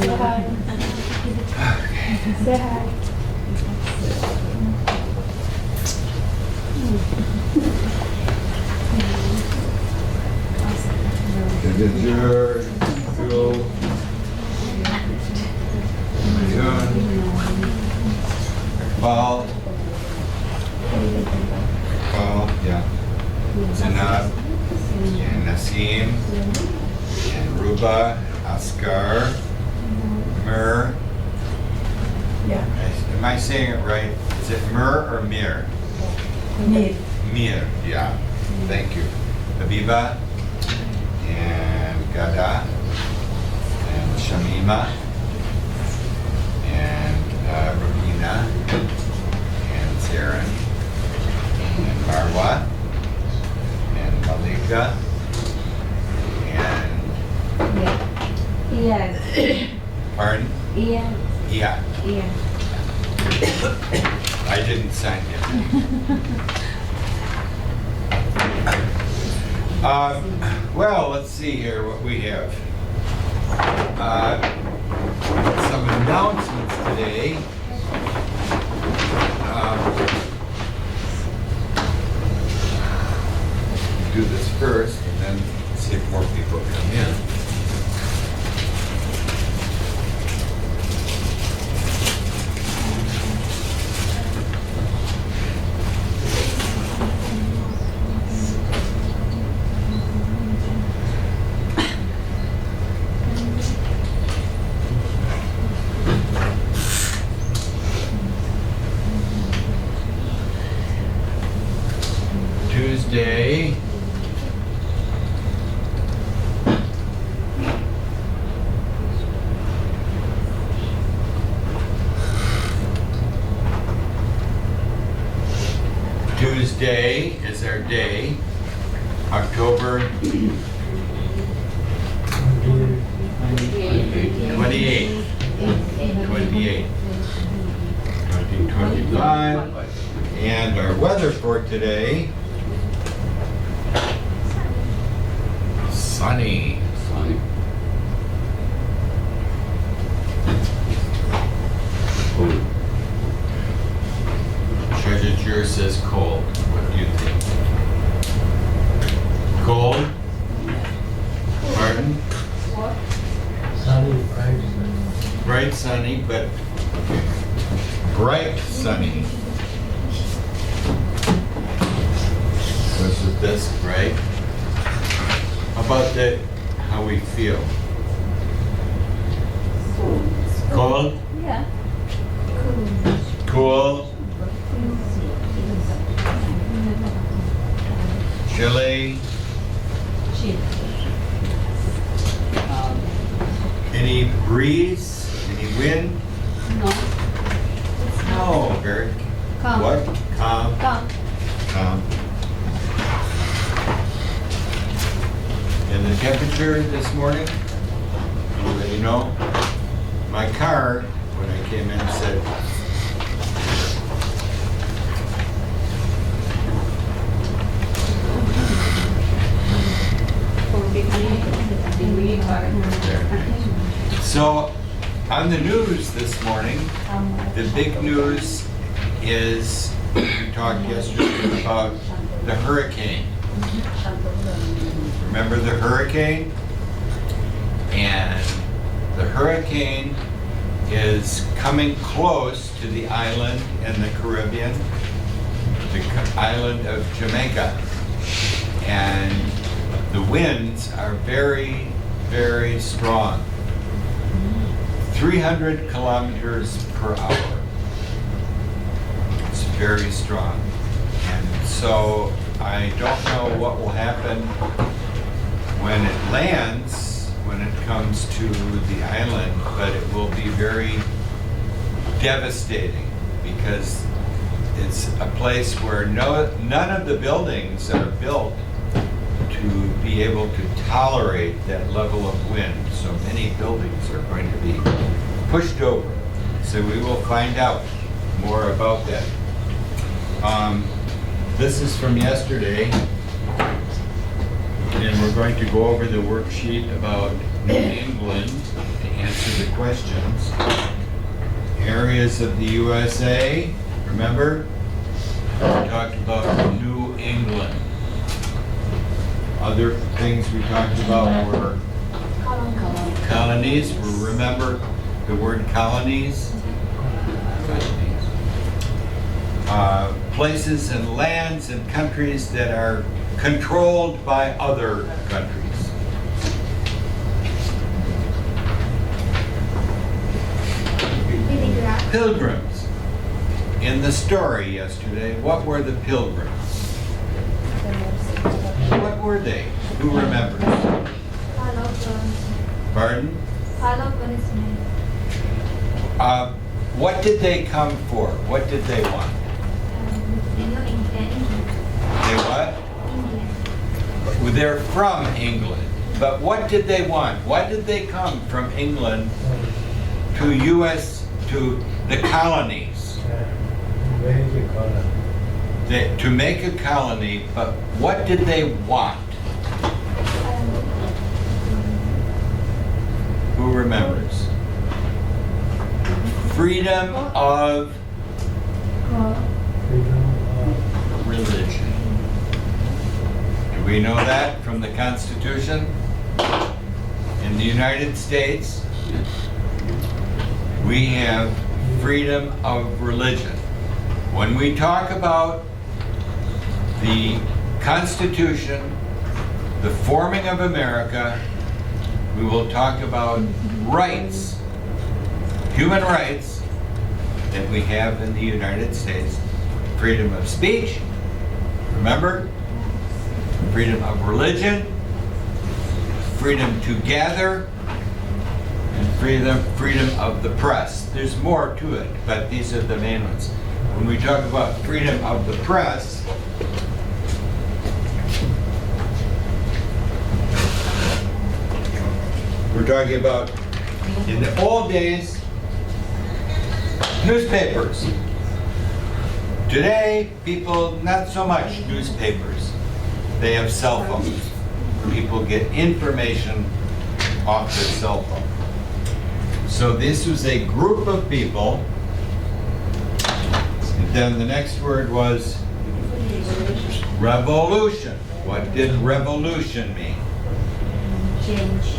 Say hi. Integer, fill, Bal, yeah, Zinab, and Nasim, and Ruba, Askar, Mir. Yeah. Am I saying it right? Is it Mir or Mir? Mir. Mir, yeah. Thank you. Habiba, and Gada, and Shamima, and Rabina, and Zarin, and Marwa, and Malika, and Yes. pardon? Yes. Yeah, Yes. I didn't sign it. Well, let's see here what we have. Some announcements today. Do this first and then see if more people come in. Tuesday. Tuesday is our day, October 28th, 2025. And our weather for today, sunny. Treasure Juror says cold. What do you think? Cold? Pardon? Sunny, bright. Bright sunny, but bright sunny. Goes with this, right? How about that? How we feel? Cold? Yeah. Cool? Chilly? Any breeze? Any wind? No. No, very. Calm. What? Calm. Calm. Calm. And the temperature this morning? Anybody know? My car, when I came in, said so. On the news this morning, the big news is we talked yesterday about the hurricane. Remember the hurricane? And the hurricane is coming close to the island in the Caribbean, the island of Jamaica. And the winds are very, very strong. 300 kilometers per hour. It's very strong. And so I don't know what will happen when it lands, when it comes to the island, but it will be very devastating because it's a place where none of the buildings are built to be able to tolerate that level of wind. So many buildings are going to be pushed over. So we will find out more about that. This is from yesterday, and we're going to go over the worksheet about New England and answer the questions. Areas of the USA, remember? We talked about New England. Other things we talked about were colonies. Remember the word colonies? Places and lands and countries that are controlled by other countries. Pilgrims. In the story yesterday, what were the pilgrims? What were they? Who remembers? Pardon? What did they come for? What did they want? They what? Well, they're from England. But what did they want? Why did they come from England to U.S., to the colonies? To make a colony, but what did they want? Who remembers? Freedom of religion. Do we know that from the Constitution? In the United States, we have freedom of religion. When we talk about the Constitution, the forming of America, we will talk about rights, human rights that we have in the United States. Freedom of speech, remember? Freedom of religion, freedom to gather, and freedom of the press. There's more to it, but these are the main ones. When we talk about freedom of the press, we're talking about, in the old days, newspapers. Today, people, not so much newspapers. They have cell phones. People get information off their cell phone. So this was a group of people. And then the next word was revolution. What did revolution mean? Change.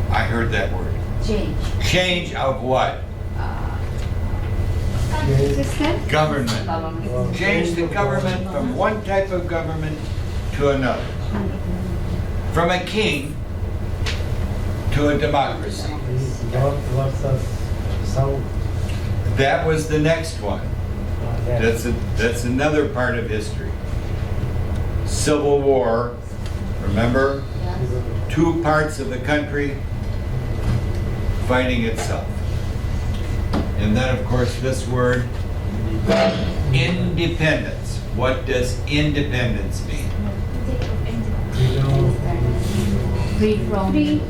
I heard that word. Change. Change of what? System? Government. Change the government from one type of government to another. From a king to a democracy. That was the next one. That's another part of history. Civil War, remember? Two parts of the country fighting itself. And then, of course, this word, independence. What does independence mean? Free from. Free.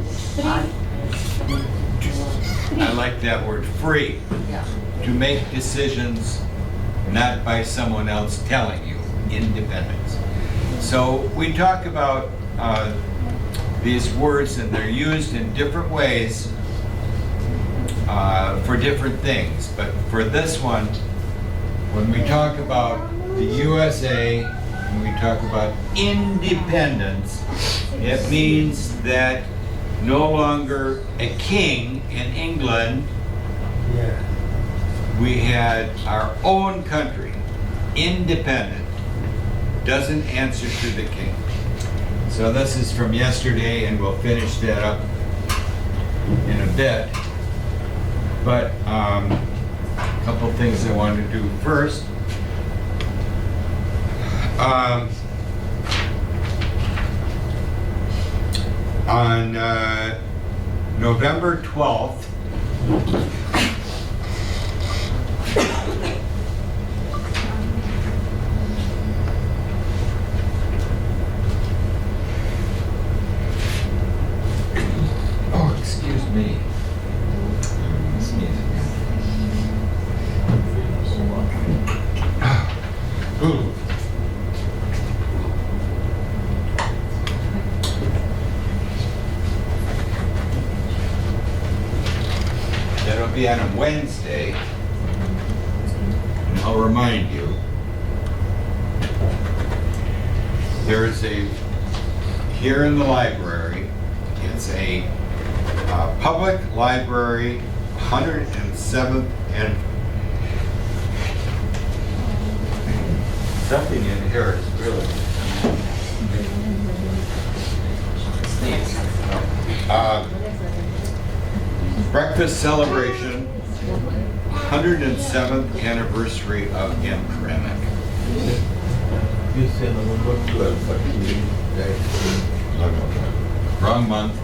I like that word, free. Yeah. To make decisions not by someone else telling you. Independence. So we talk about these words, and they're used in different ways for different things. But for this one, when we talk about the USA, when we talk about independence, it means that no longer a king in England, we had our own country, independent, doesn't answer to the king. So this is from yesterday, and we'll finish that up in a bit. But a couple things I want to do first. On November 12th, oh, excuse me. Ooh. That'll be on a Wednesday. And I'll remind you. There's here in the library, it's a public library, 107th and something in here is really breakfast celebration, 107th anniversary of Hamtramck. Wrong month.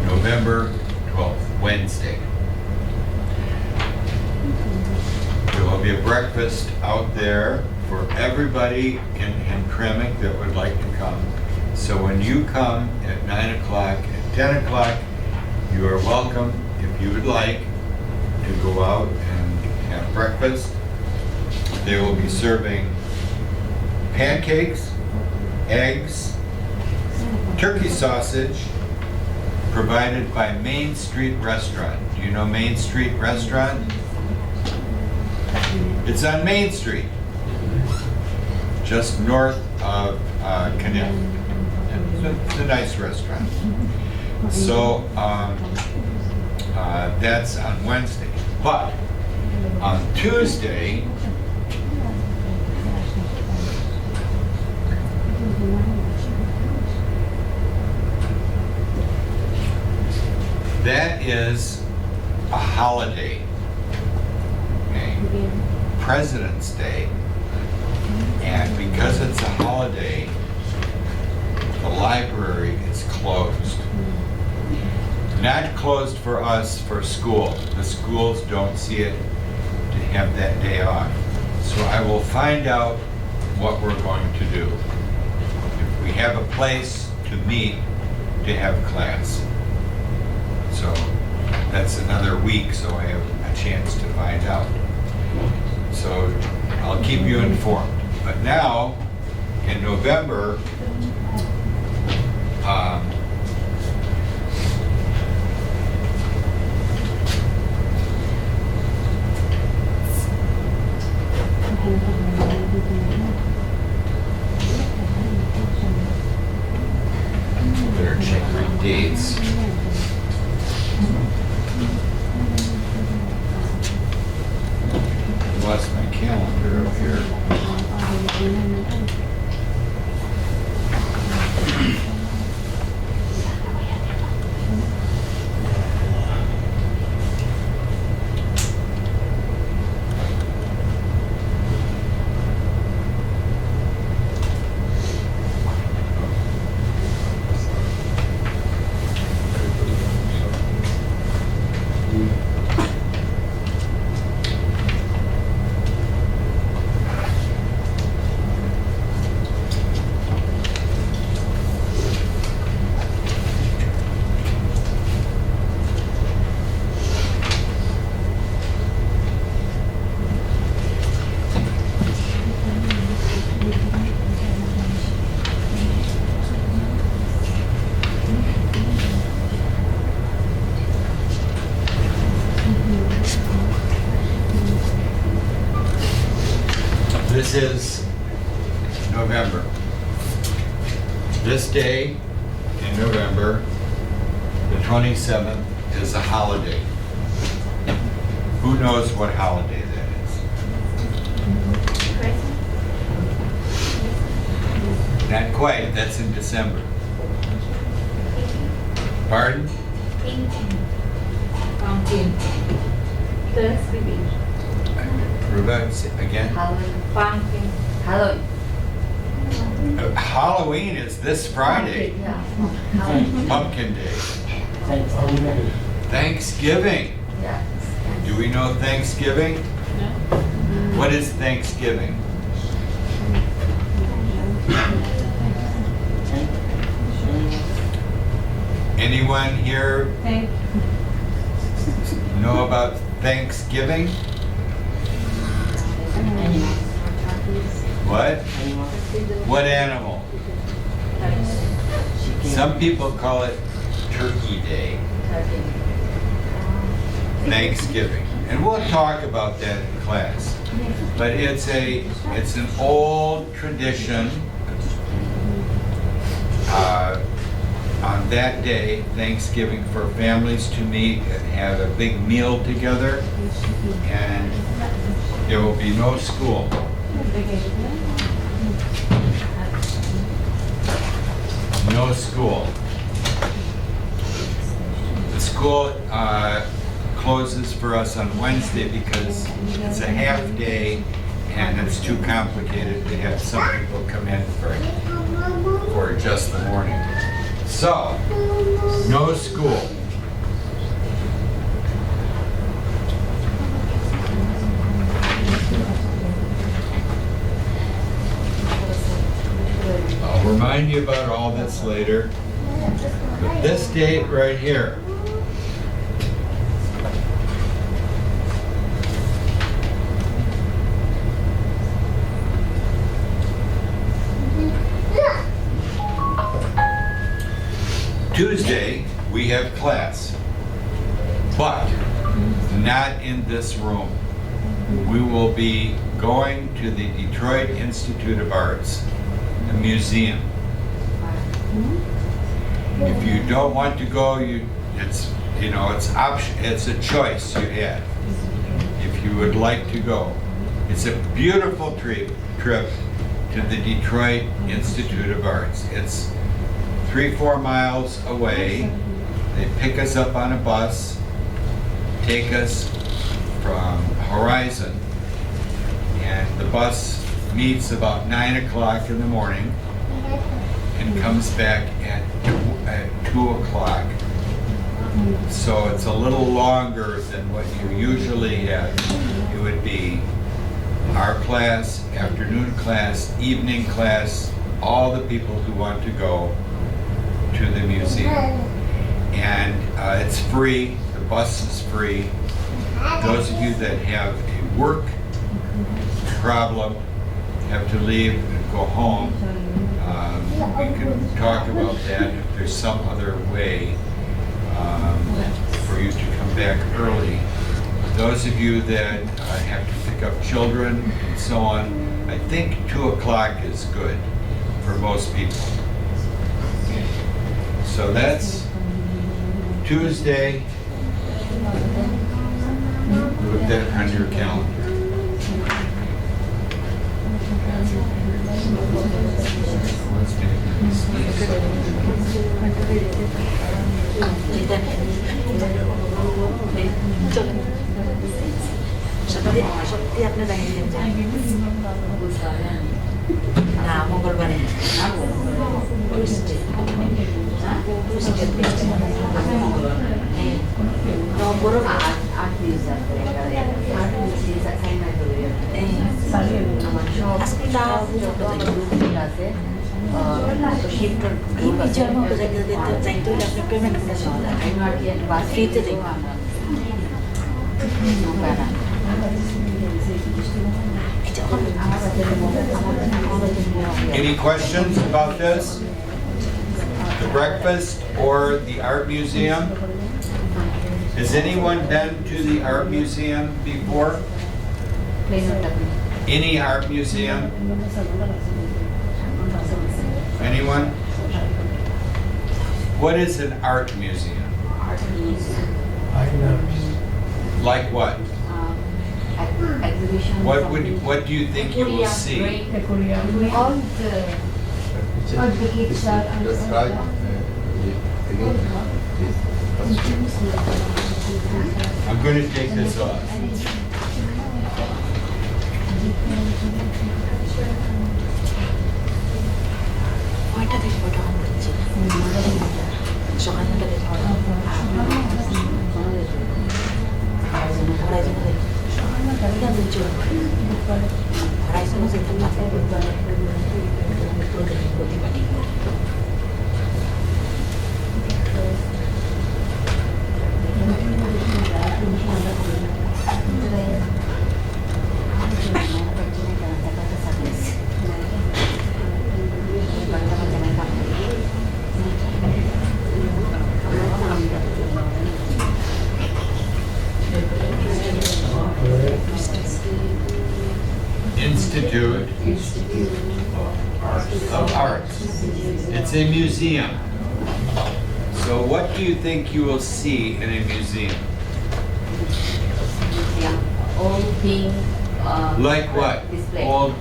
November 12th, Wednesday. There will be a breakfast out there for everybody in Hamtramck that would like to come. So when you come at 9 o'clock, at 10 o'clock, you are welcome, if you would like, to go out and have breakfast. They will be serving pancakes, eggs, turkey sausage, provided by Main Street Restaurant. Do you know Main Street Restaurant? It's on Main Street, just north of Canal. It's a nice restaurant. So that's on Wednesday. But on Tuesday, that is a holiday. Okay. President's Day. And because it's a holiday, the library is closed. Not closed for us, for school. The schools don't see it to have that day off. So I will find out what we're going to do. If we have a place to meet to have class. So that's another week, so I have a chance to find out. So I'll keep you informed. But now, in November, better check my dates. Lost my calendar up here. This is November. This day in November, the 27th, is a holiday. Who knows what holiday that is? Not quite, that's in December. Pardon? Thanksgiving. Rebecca, again? Halloween. Halloween. Halloween is this Friday. Yeah. Halloween. Pumpkin Day. Thanksgiving. Yeah. Do we know Thanksgiving? What is Thanksgiving? Anyone here know about Thanksgiving? What? What animal? Some people call it Turkey Day, Turkey. Thanksgiving. And we'll talk about that in class. But it's an old tradition on that day, Thanksgiving, for families to meet and have a big meal together, and there will be no school. No school. The school closes for us on Wednesday because it's a half day and it's too complicated to have some people come in for just the morning. So, no school. I'll remind you about all this later. But this date right here, Tuesday, we have class, but not in this room. We will be going to the Detroit Institute of Arts, the museum. If you don't want to go, it's a choice you have. If you would like to go, it's a beautiful trip to the Detroit Institute of Arts. It's 3-4 miles away. They pick us up on a bus, take us from Horizon, and the bus meets about 9 o'clock in the morning and comes back at 2 o'clock. So it's a little longer than what you usually have. It would be our class, afternoon class, evening class, all the people who want to go to the museum. And it's free, the bus is free. Those of you that have a work problem, have to leave and go home, we can talk about that if there's some other way for you to come back early. Those of you that have to pick up children and so on, I think 2 o'clock is good for most people. So that's Tuesday. Put that on your calendar. Setiap na dahil yan dyan. Na Mongol ba rin? Nomor art user. Ascolta, diciamo cosa che ho detto, sai, tu la prima cosa, fritte di Any questions about this? The breakfast or the art museum? Has anyone been to the art museum before? Any art museum? Anyone? What is an art museum? Like what? Exhibition. What do you think you will see? All the kids are Describe again. I'm going to take this off. Why do they put on the so I'm going to Horizon Horizon It's a museum. So what do you think you will see in a museum? Yeah, all thing. Like what? Display. Old,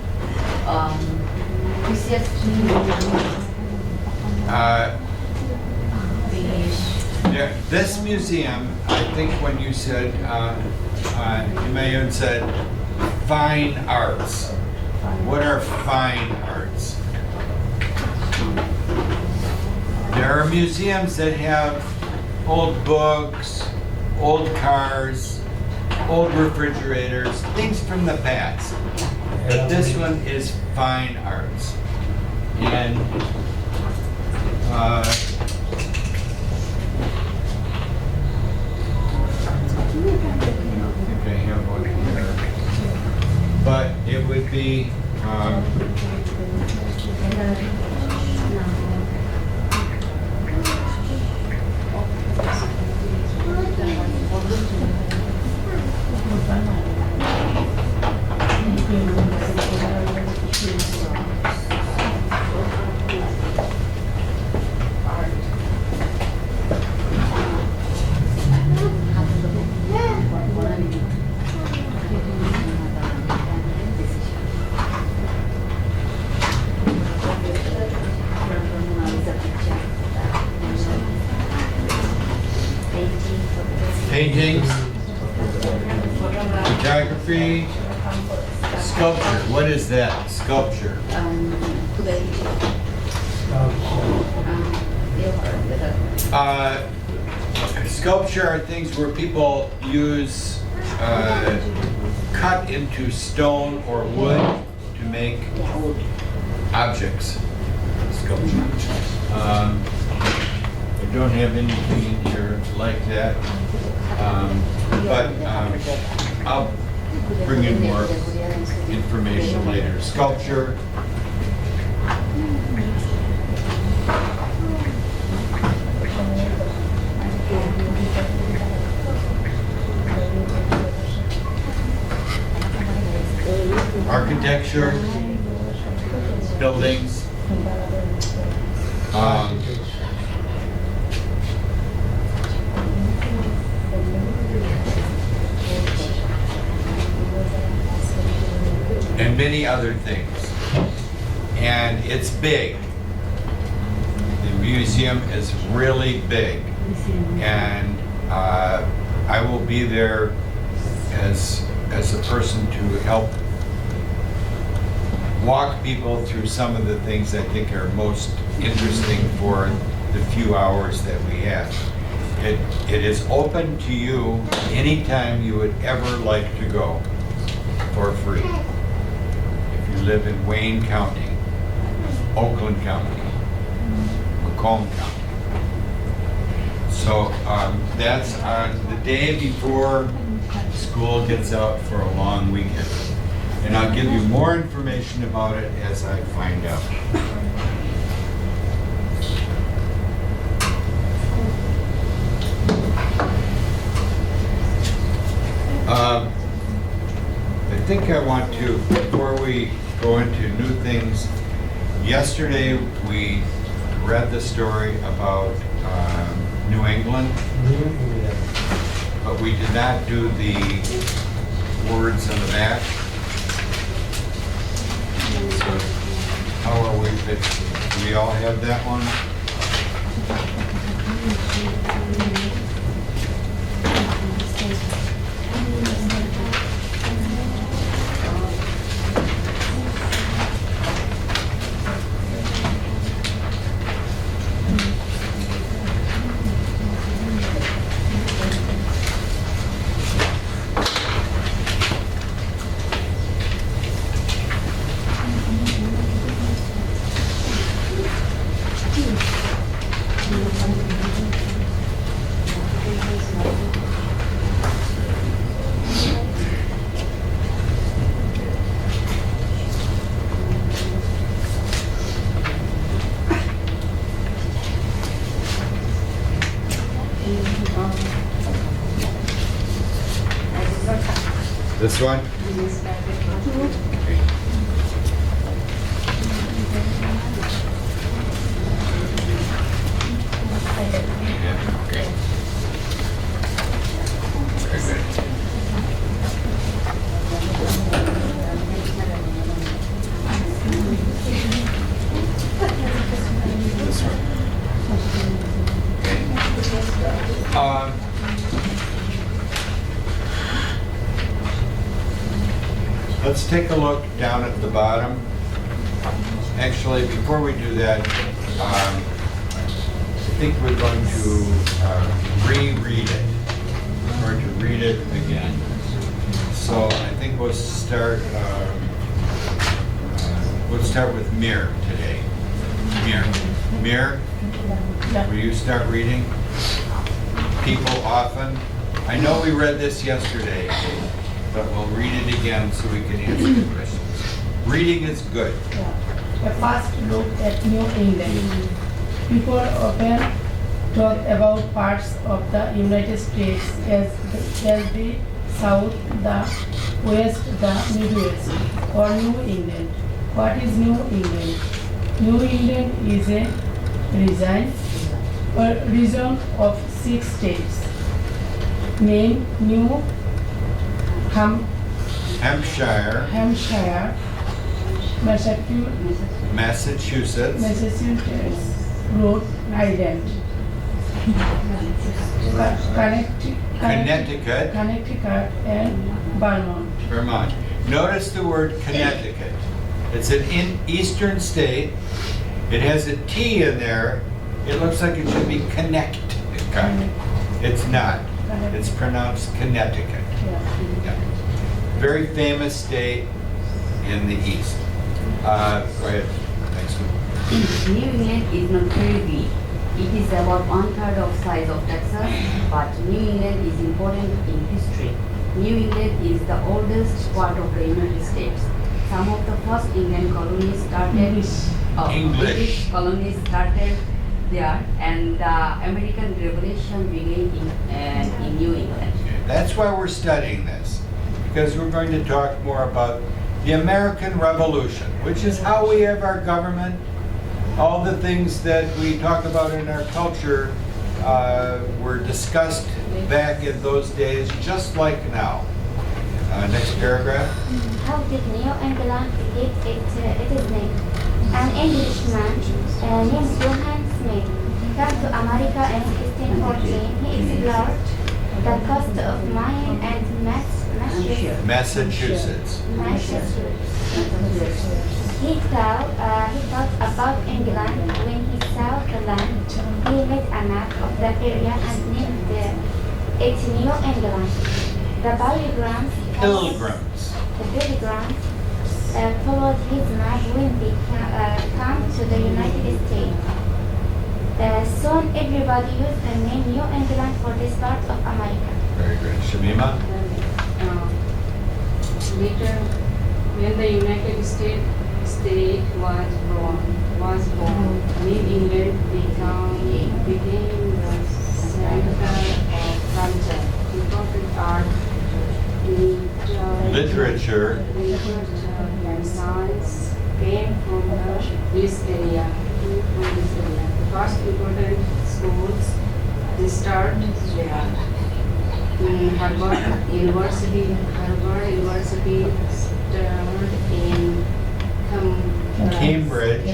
Precious there, this museum, I think when you said, you may have said fine arts. What are fine arts? There are museums that have old books, old cars, old refrigerators, things from the past. But this one is fine arts. And I think I have one here. But it would be, paintings, photography, sculpture. What is that? Sculpture. Sculpture are things where people use cut into stone or wood to make objects. Sculpture. I don't have anything in here like that, but I'll bring in more information later. Sculpture. Architecture, buildings, and many other things. And it's big. The museum is really big. And I will be there as a person to help walk people through some of the things I think are most interesting for the few hours that we have. It is open to you anytime you would ever like to go for free. If you live in Wayne County, Oakland County, Macomb County. So that's on the day before school gets out for a long weekend. And I'll give you more information about it as I find out. I think I want to, before we go into new things, yesterday we read the story about New England, but we did not do the words on the back. So how are we fixed? Do we all have that one? This one? Okay. Let's take a look down at the bottom. Actually, before we do that, I think we're going to reread it. We're going to read it again. So I think we'll start with Mir today. Mir, will you start reading? People often. I know we read this yesterday, but we'll read it again so we can answer the questions. Reading is good. A first look at New England. People often talk about parts of the United States as the South, the West, the Midwest, or New England. What is New England? New England is a region of 6 states. Maine, New Hampshire, Massachusetts, Rhode Island, Connecticut, and Vermont. Notice the word Connecticut. It's an eastern state. It has a T in there. It looks like it should be Connecticut. It's not. It's pronounced Connecticut. Yeah. Very famous state in the east. Go ahead. Next one. New England is not very big. It is about 1/3 of size of Texas, but New England is important in history. New England is the oldest part of the United States. Some of the first British colonies started there, and the American Revolution began in New England. That's why we're studying this, because we're going to talk more about the American Revolution, which is how we have our government. All the things that we talk about in our culture were discussed back in those days, just like now. Next paragraph. How did New England get its name? An Englishman named Johann Smith came to America in 1614. He explored the coast of Maine and Massachusetts. He thought about England when he saw the land. He made a map of the area and named it New England. The Pilgrims followed his map when they came to the United States. Soon everybody used the name New England for this part of America. Very good. Shamima? Later, when the United States was born, New England became the center of culture, important art, Literature. and science came from this area. The first important schools start there. Harvard University started in Cambridge,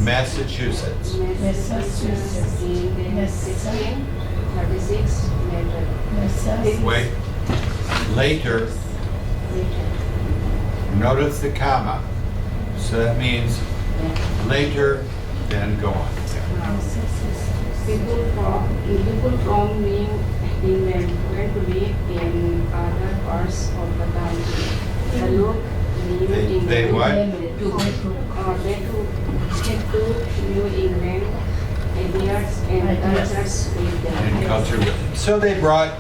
Massachusetts. In 1636 later. Wait. Later. Notice the comma. So that means later, then go on. People from New England went to live in other parts of the country. The look They what? They took to New England ideas and cultures with them. And culture with them. So they brought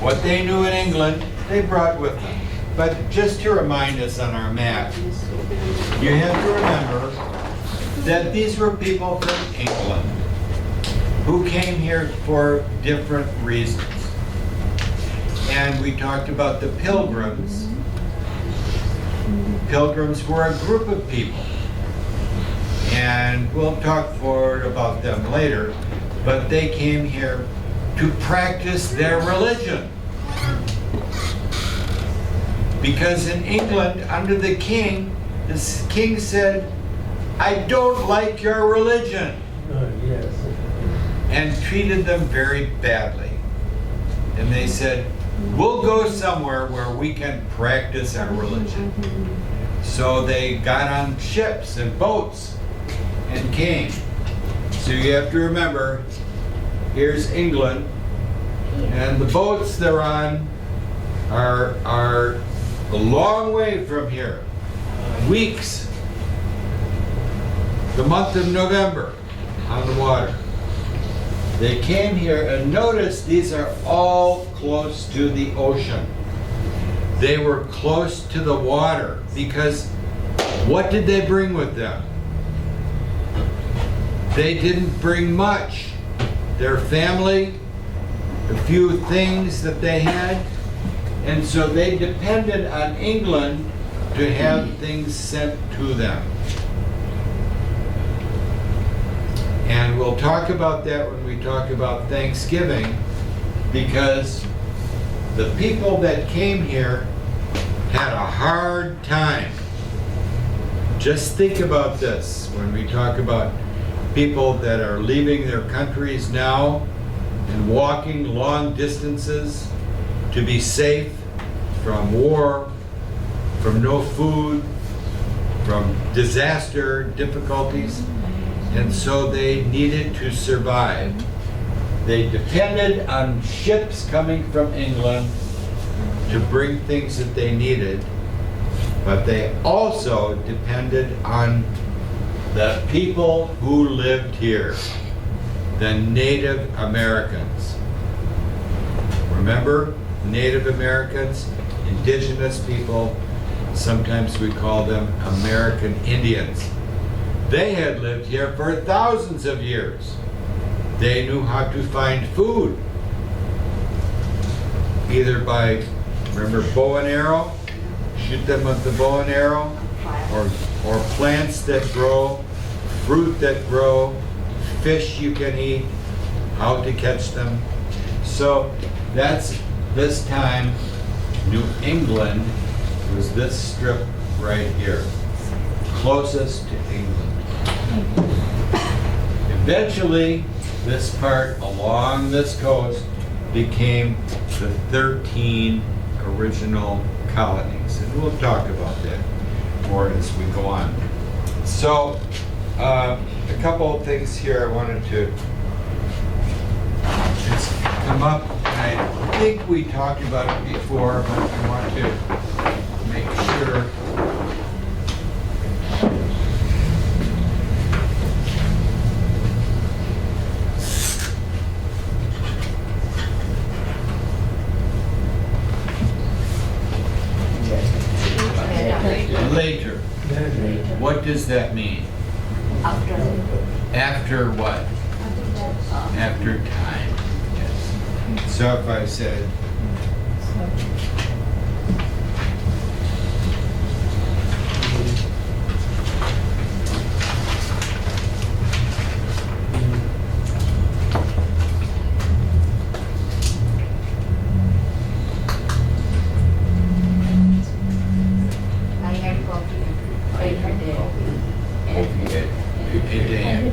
what they knew in England, they brought with them. But just to remind us on our map, you have to remember that these were people from England who came here for different reasons. And we talked about the Pilgrims. Pilgrims were a group of people. And we'll talk more about them later, but they came here to practice their religion. Because in England, under the king said, I don't like your religion. and treated them very badly. And they said, we'll go somewhere where we can practice our religion. So they got on ships and boats and came. So you have to remember, here's England, and the boats they're on are a long way from here. Weeks. The month of November on the water. They came here, and notice these are all close to the ocean. They were close to the water because what did they bring with them? They didn't bring much. Their family, a few things that they had, and so they depended on England to have things sent to them. And we'll talk about that when we talk about Thanksgiving, because the people that came here had a hard time. Just think about this when we talk about people that are leaving their countries now and walking long distances to be safe from war, from no food, from disaster, difficulties. And so they needed to survive. They depended on ships coming from England to bring things that they needed, but they also depended on the people who lived here, the Native Americans. Remember, Native Americans, indigenous people, sometimes we call them American Indians. They had lived here for thousands of years. They knew how to find food, either by, remember, bow and arrow, shoot them with the bow and arrow, or plants that grow, fruit that grow, fish you can eat, how to catch them. So that's this time, New England was this strip right here, closest to England. Eventually, this part along this coast became the 13 original colonies, and we'll talk about that more as we go on. So, a couple of things here I wanted to just come up, and I think we talked about it before, but I want to make sure. Later. What does that mean? After. After what? After time. Yes. So if I said, I had coffee. I had a day.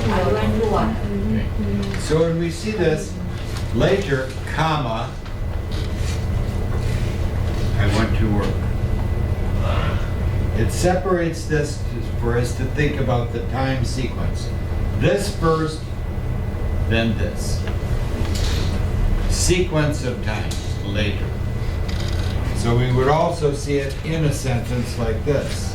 I went to work. Okay. So when we see this later, comma, I went to work. It separates this for us to think about the time sequence. This first, then this. Sequence of time later. So we would also see it in a sentence like this.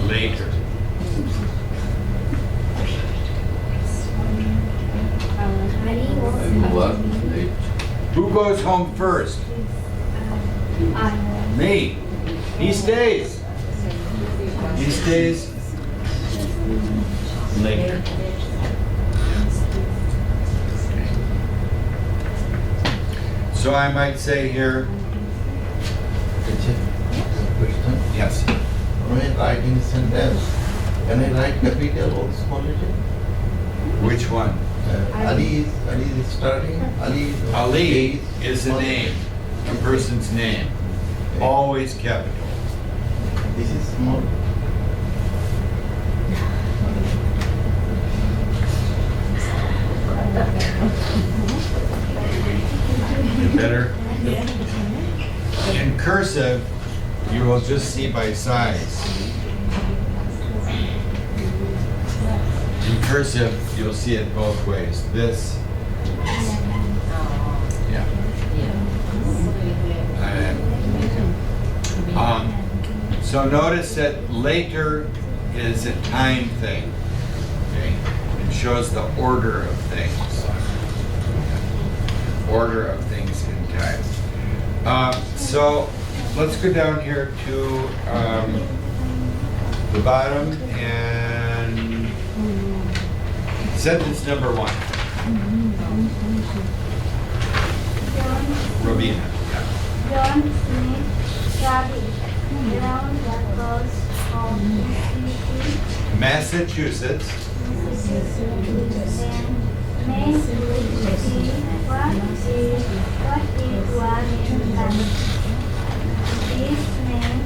later. Ali was And work late. Who goes home first? Me. He stays. He stays later. So I might say here, Question? yes, When writing sentence, can I write capital or small letter? which one? Ali is starting. Ali is a name, a person's name, always capital. This is small. Better. In cursive, you will just see by size. In cursive, you'll see it both ways. This, yeah. So notice that later is a time thing. Okay? It shows the order of things. Order of things in time. So let's go down here to the bottom and sentence number 1. Robina. John Smith studied around the coast of Mississippi Massachusetts. and made to see what it was in time. This meant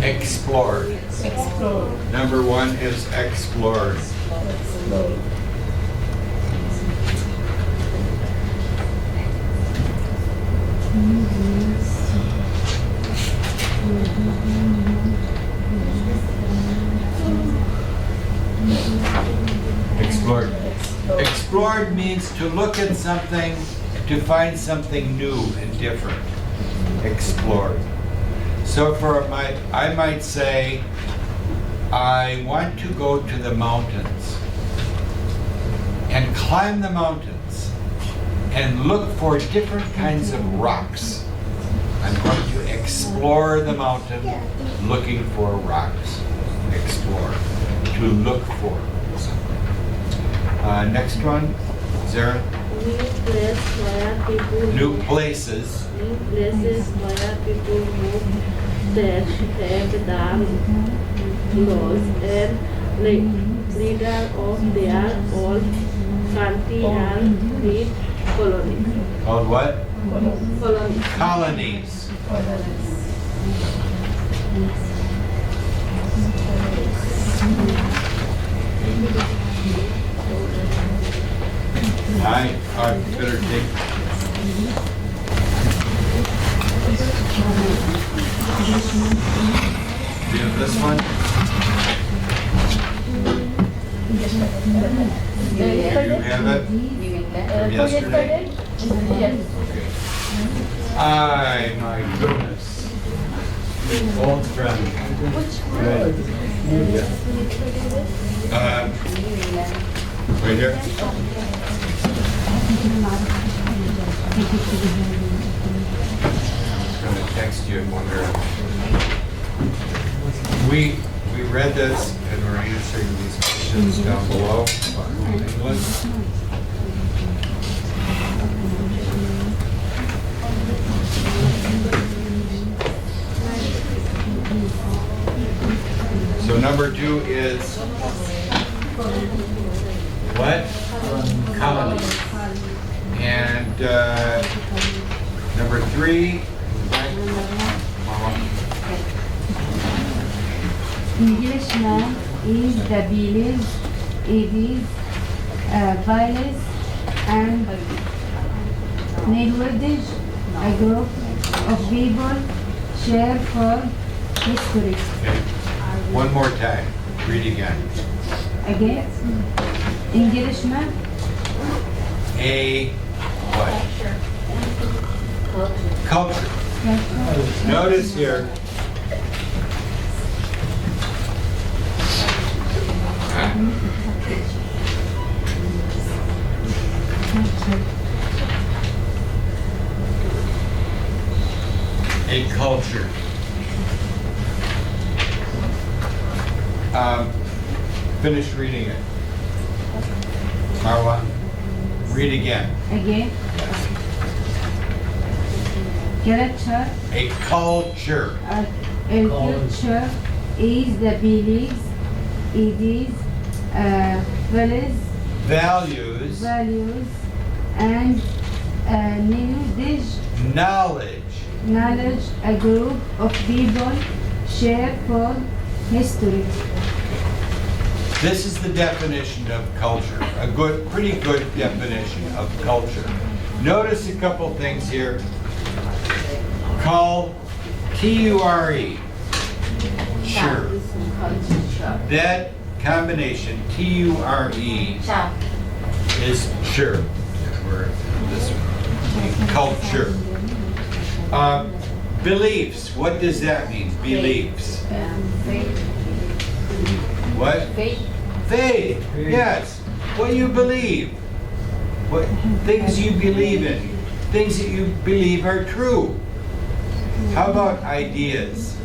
Explored. Explore. Number 1 is explored. Explore. Explored. Explored means to look at something, to find something new and different. Explored. So I might say, I want to go to the mountains and climb the mountains and look for different kinds of rocks. I'm going to explore the mountain looking for rocks. Explore. To look for something. Next one, Sarah. New place where people New places. new places where people move that have dark clothes and leader of their old country and great colony. Called what? Colony. Colonies. I better take. Do you have this one? Do you have it from yesterday? Yes. Okay. My goodness. Old friend. Good. Right here. I'm gonna text you and wonder. We read this and we're answering these questions down below in English. So number 2 is what? Colony. And number 3. Englishman is the village, it is village and neighborhood, a group of people share for history. Okay. One more time. Read again. Again, Englishman A what? Culture. Notice here. A culture. Finish reading it. Marwa, read again. Again. Character. A culture. A culture is the beliefs, ideas, Values. values, and knowledge a group of people share for history. This is the definition of culture. A good, pretty good definition of culture. Notice a couple things here. Call, T-U-R-E. Sure. That combination, T-U-R-E, is sure. Where this one. Culture. Beliefs. What does that mean? Beliefs. What? Faith. Yes. What you believe. What things you believe in. Things that you believe are true. How about ideas?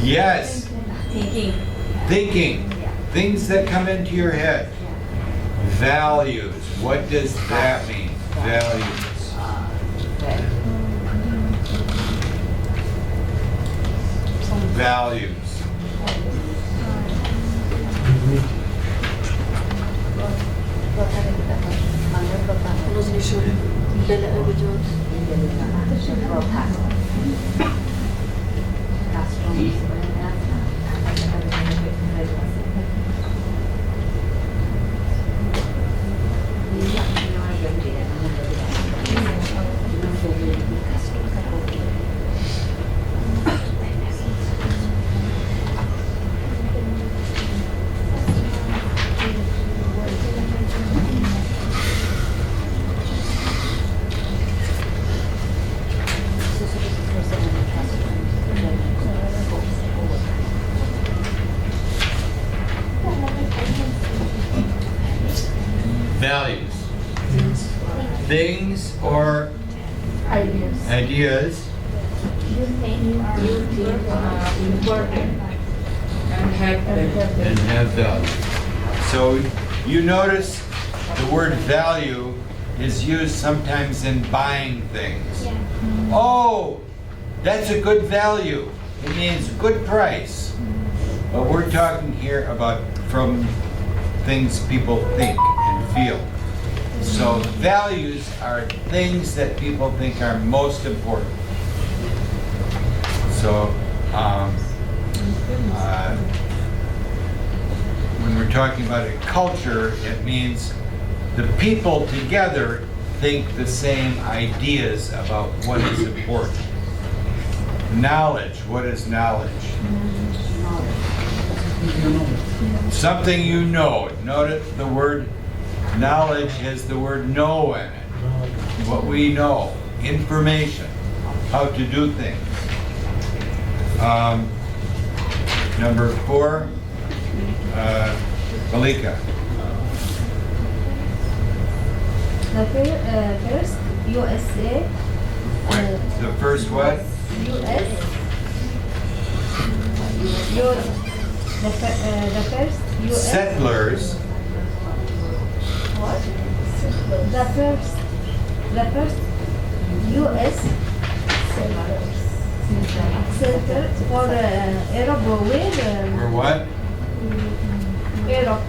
Yes. Thinking. Things that come into your head. Values. What does that mean? Values. Values. Values. Things or ideas Important and have value. So you notice the word value is used sometimes in buying things. Oh, that's a good value. It means good price. But we're talking here about from things people think and feel. So values are things that people think are most important. So when we're talking about a culture, it means the people together think the same ideas about what is important. Knowledge, what is knowledge? Something you know. Notice the word knowledge has the word know in it. What we know. Information. How to do things. Number 4, Malika. The first USA. The first what? US. The first US. Settlers. What? The first US center for Europe where Or what? Europe.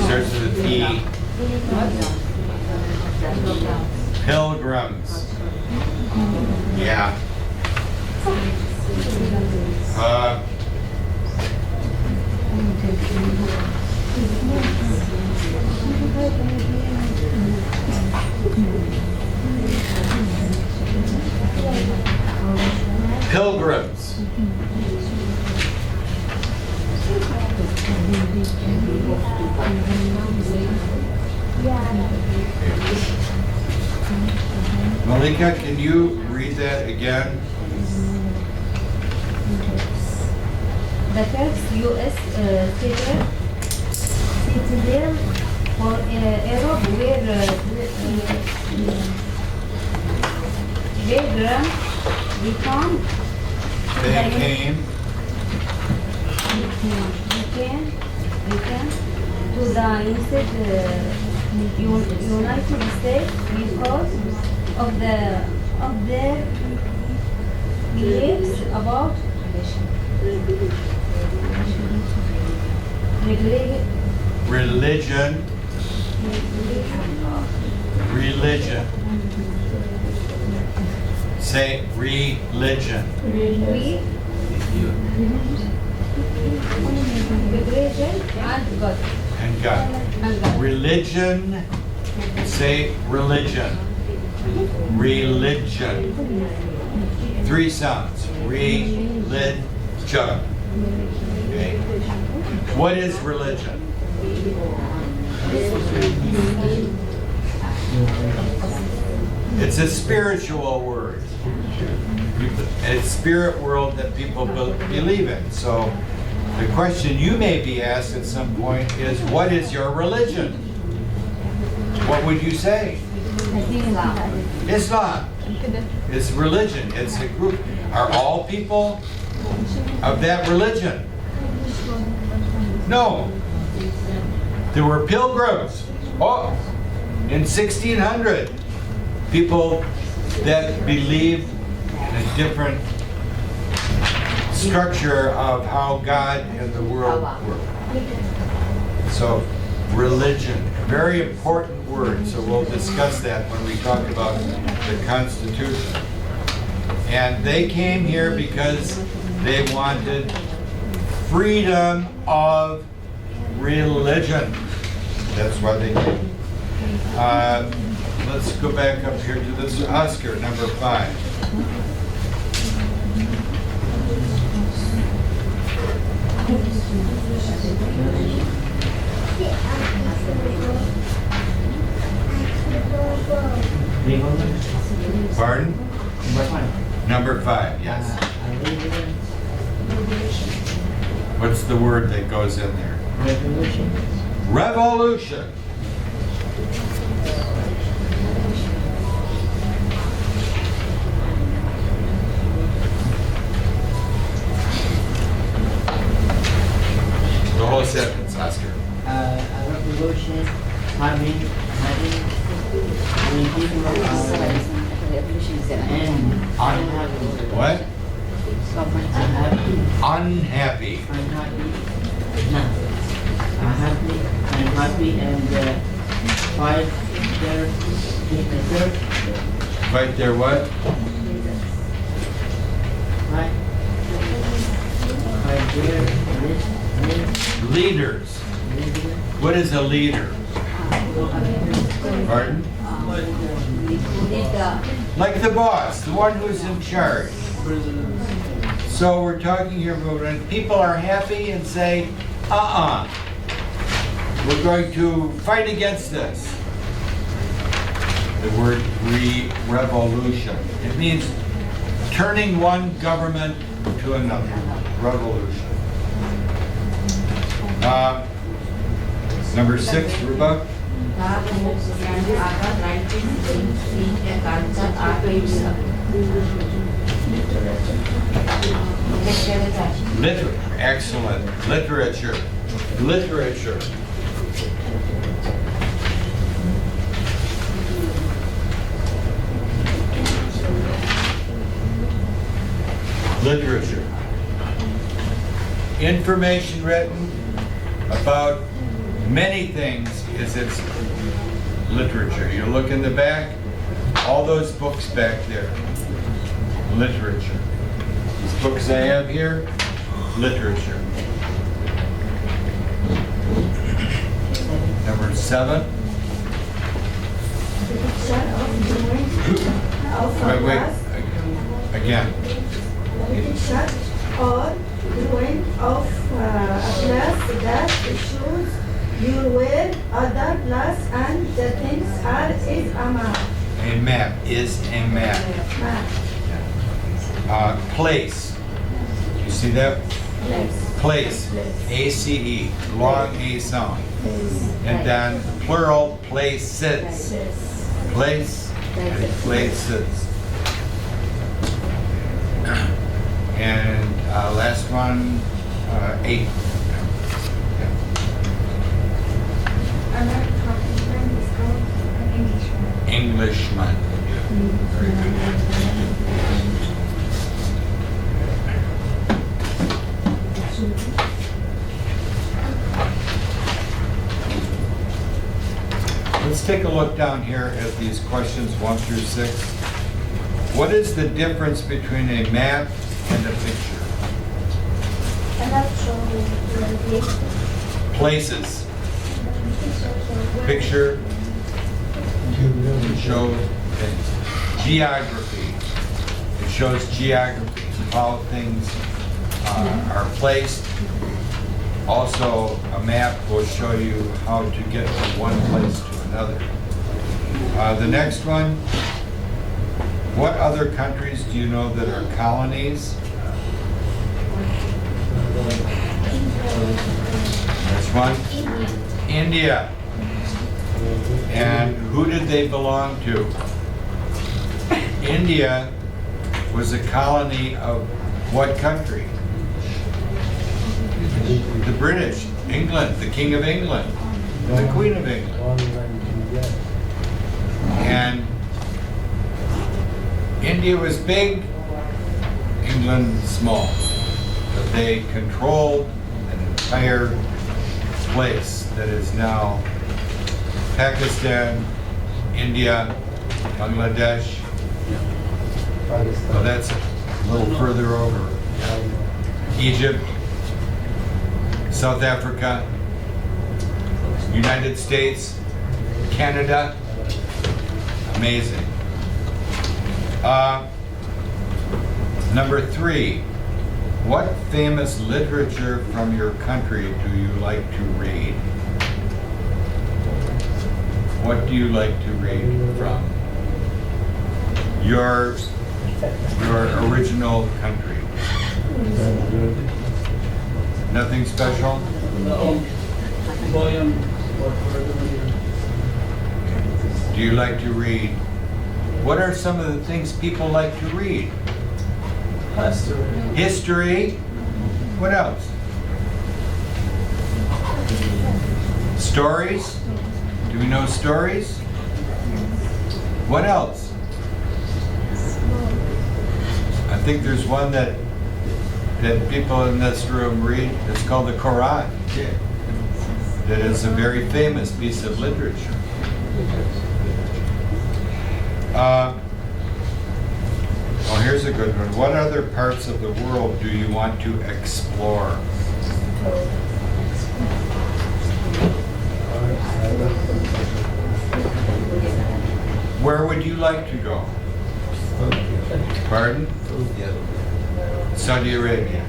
Starts with a P. Pilgrims. Yeah. Pilgrims. Malika, can you read that again? The first U.S. citizen for Europe where become They came. return to the United States because of their beliefs about Religion. Religion. Say religion. religion and God. And God. And God. Religion. Say religion. Religion. 3 sounds. Religion. Okay. What is religion? It's a spiritual word. It's spirit world that people believe in. So the question you may be asked at some point is, what is your religion? What would you say? Islam. It's religion. It's a group. Are all people of that religion? No. There were pilgrims. Oh, in 1600, people that believed in a different structure of how God and the world work. So, religion, a very important word. So we'll discuss that when we talk about the Constitution. And they came here because they wanted freedom of religion. That's why they came. Let's go back up here to this Oscar, number 5. Pardon? Number 5, yes. What's the word that goes in there? Revolution. Revolution. The whole sentence, Oscar. A revolution having people and unhappy. What? Unhappy. Unhappy. No. Unhappy and fight their leader. Fight their what? Fight their Leaders. What is a leader? Pardon? Like the boss, the one who's in charge. So we're talking here about when people are happy and say, we're going to fight against this. The word revolution. It means turning one government to another. Revolution. Number 6, Ruba. Excellent. Literature. Literature. Literature. Information written about many things is its literature. You look in the back, all those books back there. Literature. These books I have here, literature. Number 7. Wait. Again. or drawing of a glass that shows your where other glass and the things are is a map. A map is a map. Place. You see that? Place. A-C-E. Long A sound. And then plural places. Place and places. And last one, 8. Englishman. Yeah. Very good. Let's take a look down here at these questions 1 through 6. What is the difference between a map and a picture? Places. Picture shows things. Geography. It shows geography, how things are placed. Also, a map will show you how to get from one place to another. The next one, what other countries do you know that are colonies? Next one, India. And who did they belong to? India was a colony of what country? The British, England, the King of England, the Queen of England. And India was big, England small. But they controlled an entire place that is now Pakistan, India, Bangladesh. Well, that's a little further over. Egypt, South Africa, United States, Canada. Amazing. Number 3, what famous literature from your country do you like to read? What do you like to read from your original country? Nothing special? Do you like to read? What are some of the things people like to read? History. What else? Stories. Do we know stories? What else? I think there's one that people in this room read. It's called the Quran. That is a very famous piece of literature. Well, here's a good one. What other parts of the world do you want to explore? Where would you like to go? Pardon? Saudi Arabia.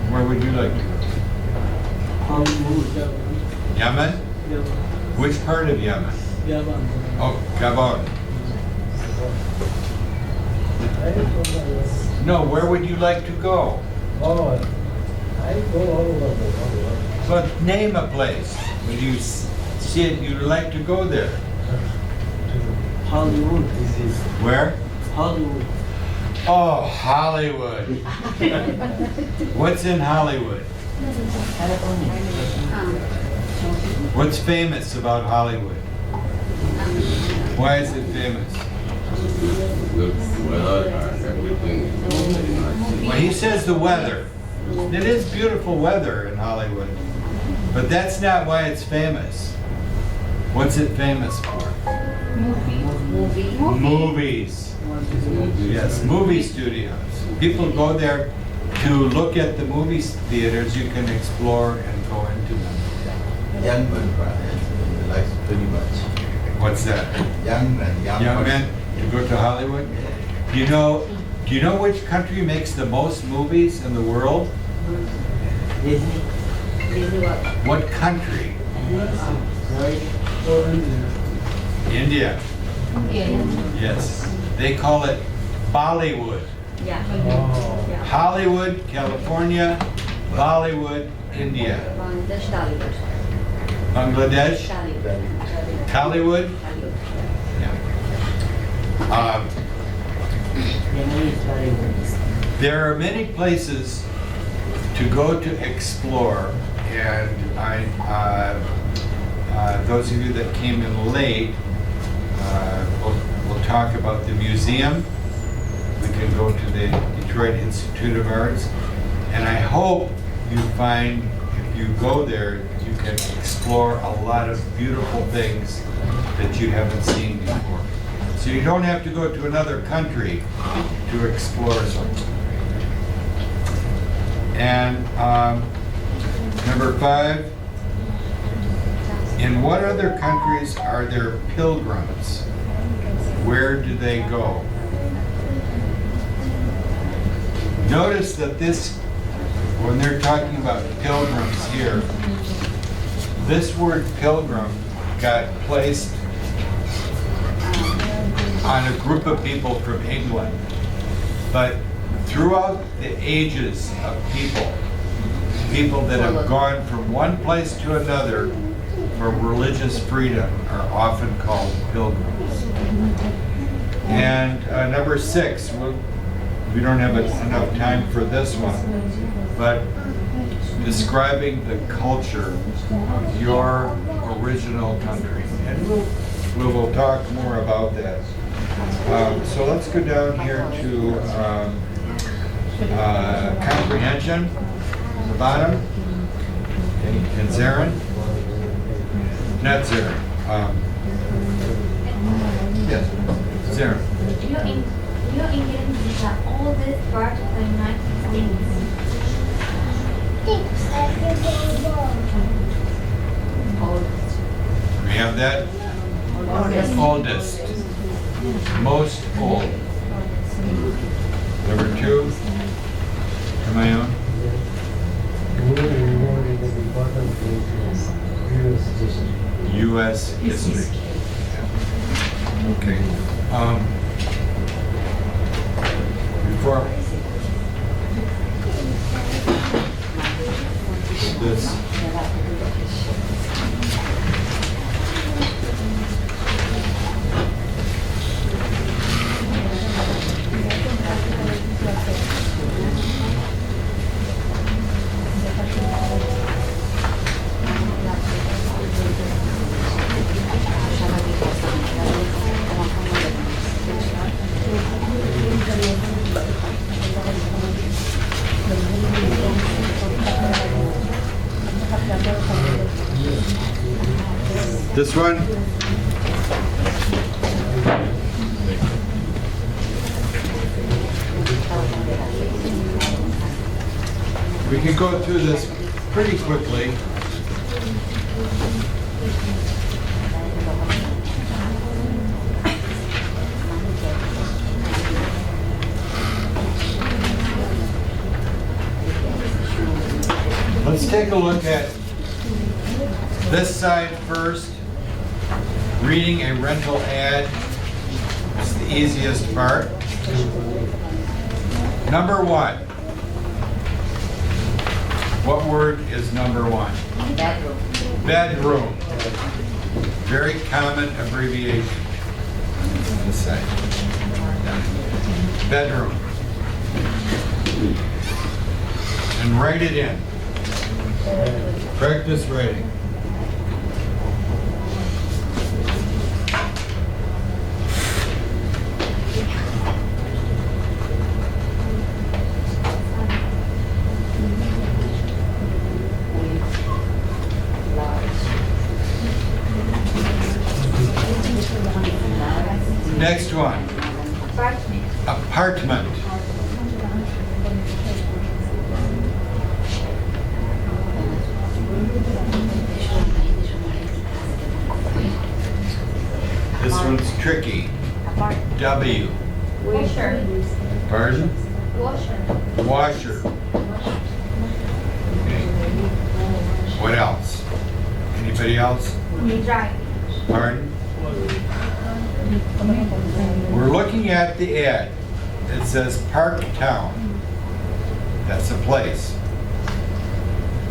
Where would you like to go? Yemen? Which part of Yemen? Oh, Gabon. No, where would you like to go? I go all over the world. But name a place. When you see it, you'd like to go there. Hollywood. Where? Hollywood. Oh, Hollywood. What's in Hollywood? What's famous about Hollywood? Why is it famous? The weather and everything is very nice. Well, he says the weather. It is beautiful weather in Hollywood, but that's not why it's famous. What's it famous for? Movies. Yes, movie studios. People go there to look at the movie theaters. You can explore and go into them. Young men like very much. What's that? Young men. Young men to go to Hollywood? You know, Do you know which country makes the most movies in the world? Disney. Disney what? What country? Sorry. India. Yeah. Yes. They call it Bollywood. Yeah. Oh. Yeah. Hollywood, California, Bollywood, India. Bangladesh, Tollywood. Bangladesh, Tollywood. Tollywood. Tollywood. Yeah. Germany is very good. There are many places to go to explore, and those of you that came in late, we'll talk about the museum. We can go to the Detroit Institute of Arts, and I hope you find, if you go there, you can explore a lot of beautiful things that you haven't seen before. So you don't have to go to another country to explore something. And number 5, in what other countries are there pilgrims? Where do they go? Notice that this, when they're talking about pilgrims here, this word pilgrim got placed on a group of people from England. But throughout the ages of people that have gone from one place to another for religious freedom are often called pilgrims. And number 6, we don't have enough time for this one, but describing the culture of your original country. And we will talk more about that. So let's go down here to comprehension, the bottom, and Zarin. Not Zarin. Yes, Zarin. New England is the oldest part of the United States. We have that? Oldest. Most old. Number 2, am I on? U.S. history. Okay. Before this. This one? We can go through this pretty quickly. Let's take a look at this side first. Reading a rental ad is the easiest part. Number 1. What word is number 1? Bedroom. Bedroom. Very common abbreviation. This side. Bedroom. And write it in. Practice writing. Next one. Apartment. This one's tricky. W. Pardon? Washer. Washer. Okay. What else? Anybody else? Dry. Pardon? We're looking at the ad. It says Park Town. That's a place.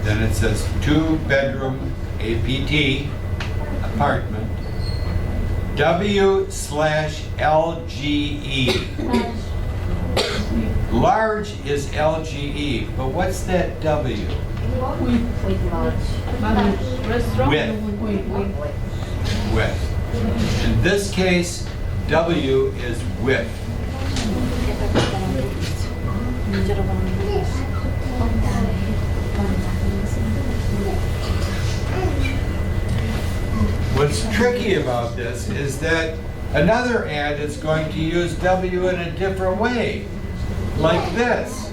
Then it says 2-bedroom APT apartment. W/LGE. Large is LGE, but what's that W? With large. Restaurant. Width. In this case, W is width. What's tricky about this is that another ad is going to use W in a different way, like this.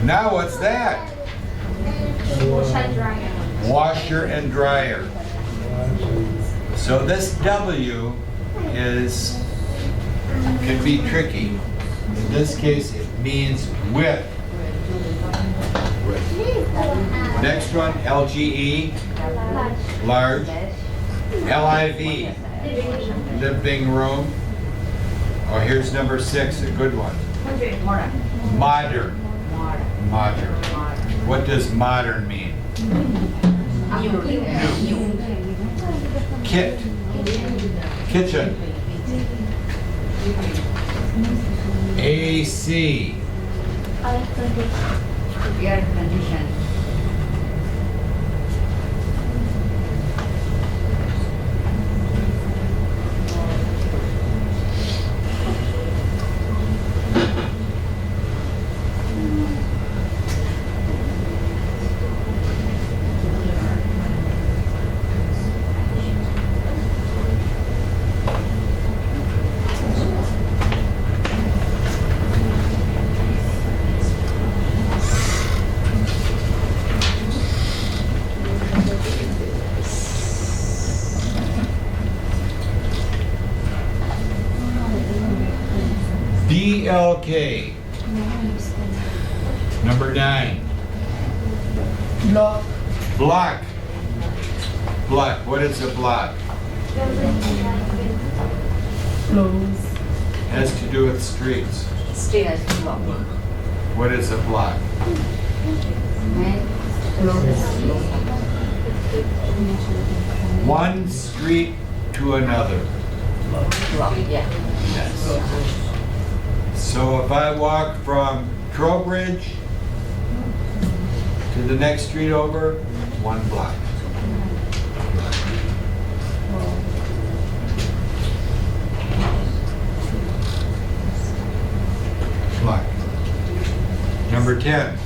Now what's that? Washer and dryer. So this W can be tricky. In this case, it means width. Next one, LGE, large. LIV, living room. Oh, here's number 6, a good one. Modern. Modern. What does modern mean? New. Kit. Kitchen. AC. Air condition. DLK. Number 9. Block. Block. Block. What is a block? Close. Has to do with streets. Stairs block. What is a block? One street to another. Block, yeah. Yes. So if I walk from Trowbridge to the next street over, 1 block. Block. Number 10.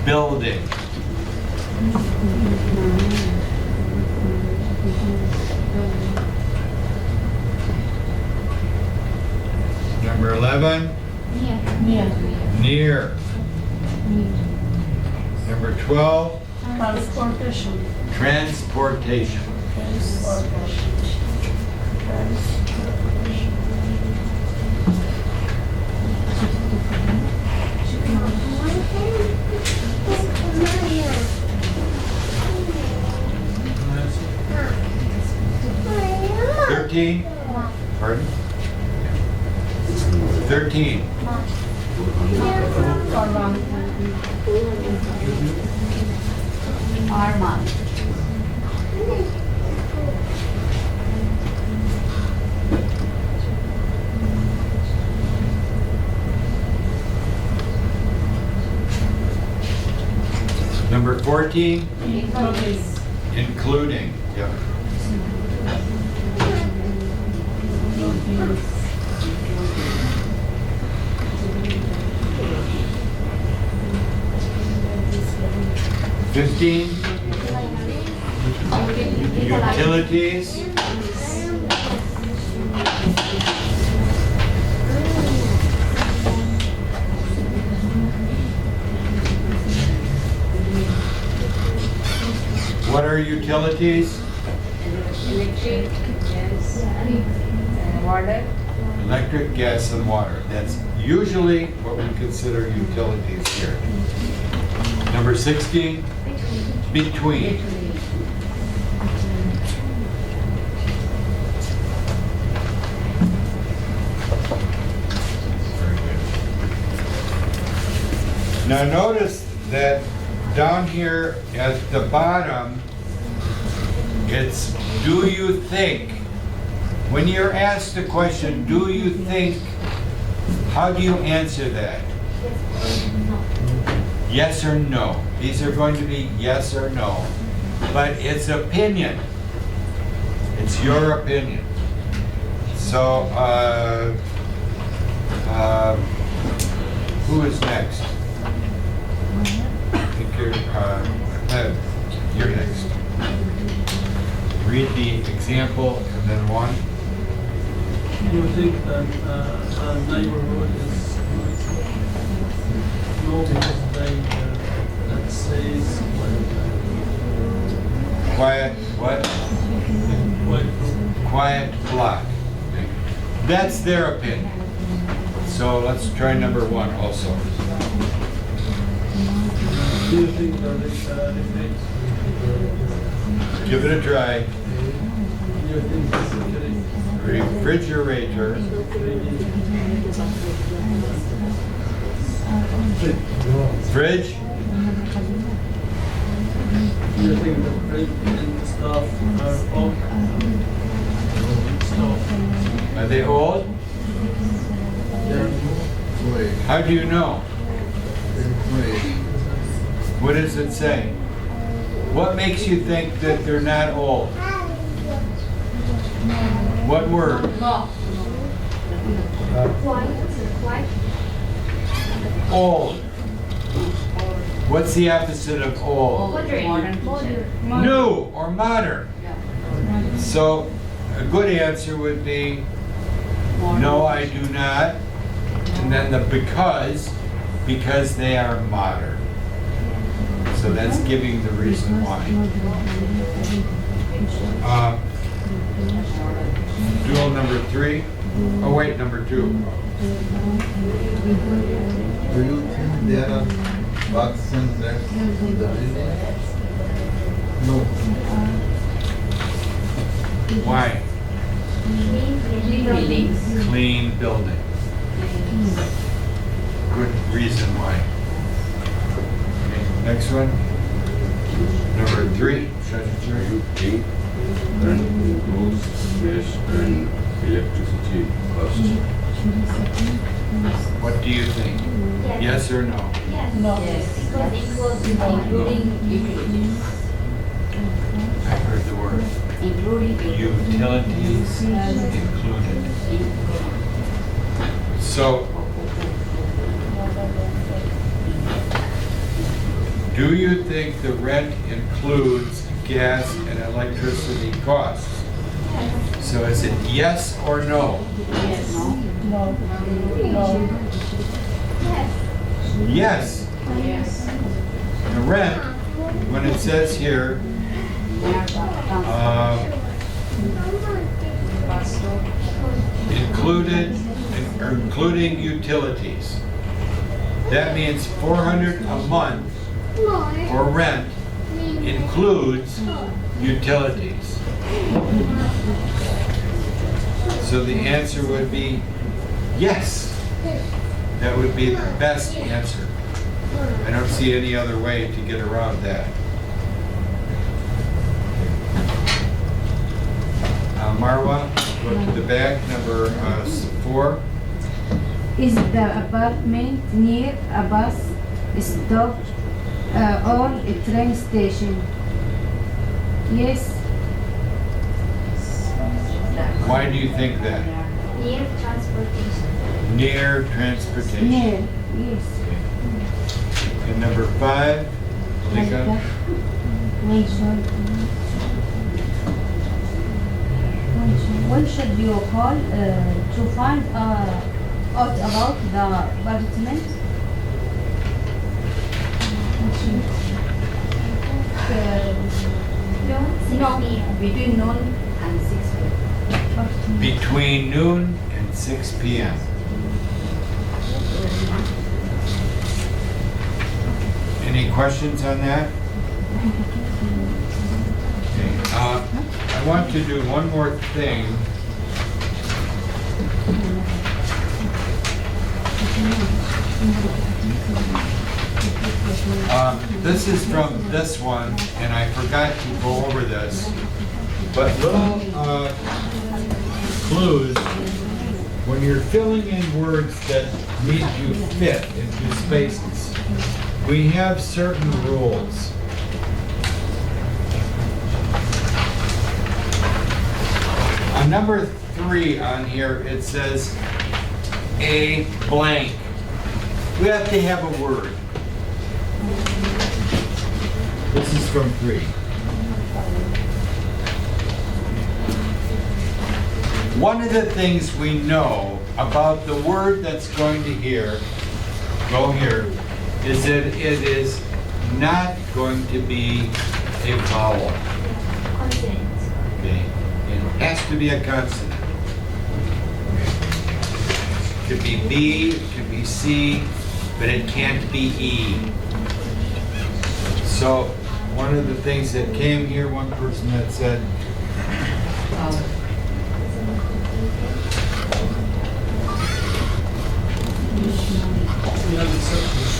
Building. Number 11. Near. Number 12. Transportation. Transportation. Thirteen. Pardon? 13. Arma. Number 14. Including. Including. Yep. Fifteen. Utilities. What are utilities? Electric, gas, water. Electric, gas, and water. That's usually what we consider utilities here. Number 16, between. Very good. Now notice that down here at the bottom, it's do you think? When you're asked the question, do you think, how do you answer that? Yes or no. These are going to be yes or no. But it's opinion. It's your opinion. So, who is next? I think you're next. Read the example and then one. You think that a neighborhood is no, because they that says Quiet, what? Quiet block. That's their opinion. So let's try number one also. do you think that it's reflects? Give it a try. Do you think it's Refrigerator. Fridge. Do you think the fridge and stuff are old? Are they old? How do you know? What does it say? What makes you think that they're not old? What word? Old. What's the opposite of old? New or modern. So a good answer would be no, I do not. And then the because they are modern. So that's giving the reason why. Dual number 3. Oh wait, number 2. Do you think there are bugs and rats in the building? No. Why? Clean building. Good reason why. Okay, next one. Number 3. Do you think that those gas and electricity cost? What do you think? Yes or no? Yes. No. Because including utilities. I heard the word. Utilities included. So, do you think the rent includes gas and electricity costs? So is it yes or no? Yes. No. No. Yes. Yes. The rent, when it says here, including utilities. That means $400 a month for rent includes utilities. So the answer would be yes. That would be the best answer. I don't see any other way to get around that. Marwa, go to the back, number 4. Is the apartment near a bus stop or a train station? Yes. Why do you think that? Near transportation. Near transportation. Near, yes. And number 5, Lika. When should you call to find out about the apartment? to 6 No, p.m. between noon and 6 p.m. Between noon and 6 p.m. Any questions on that? Okay, I want to do one more thing. This is from this one, and I forgot to go over this, but little clues when you're filling in words that need to fit into spaces. We have certain rules. On number 3 on here, it says a blank. We have to have a word. This is from 3. One of the things we know about the word that's going to go here, is that it is not going to be a vowel. Consonant. Okay? It has to be a consonant. It could be B, it could be C, but it can't be E. So one of the things that came here, one person that said,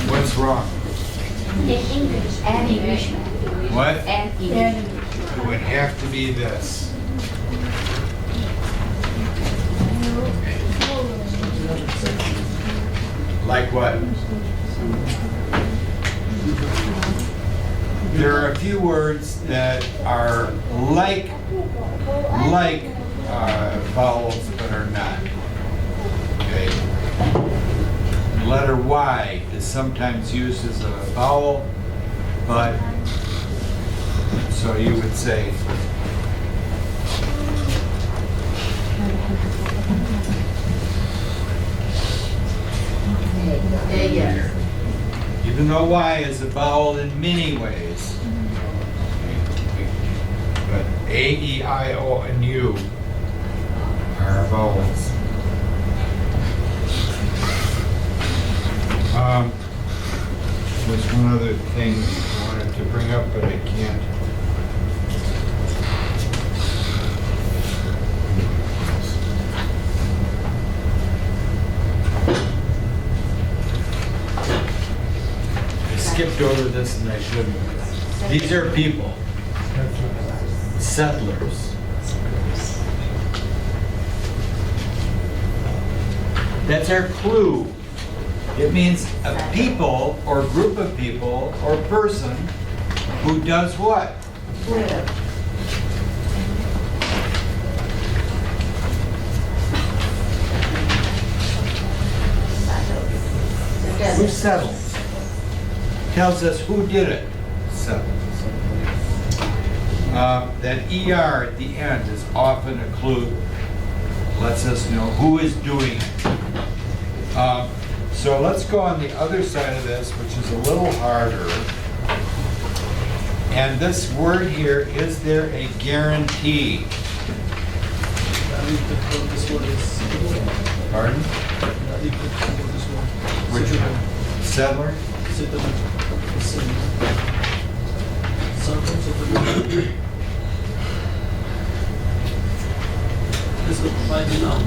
what's wrong? In English. And English. What? And English. It would have to be this. Like what? There are a few words that are like vowels but are not. Okay. Letter Y is sometimes used as a vowel, but so you would say Yes. even though Y is a vowel in many ways. But A, E, I, O, and U are vowels. There's one other thing I wanted to bring up, but I can't. I skipped over this and I shouldn't. These are people. Settlers. That's our clue. It means a people or group of people or person who does what? Who settles? Tells us who did it. Settles. That ER at the end is often a clue. Lets us know who is doing it. So let's go on the other side of this, which is a little harder. And this word here, is there a guarantee? Pardon? Which one? Settler? This will provide you now.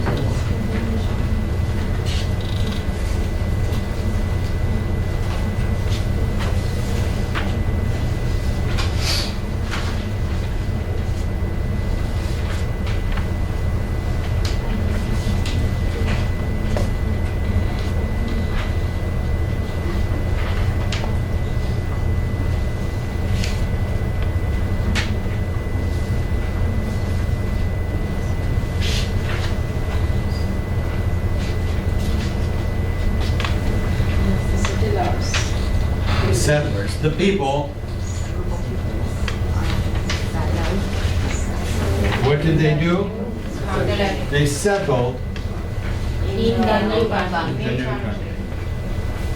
Settlers, the people. What did they do? They settled In the new in the new country.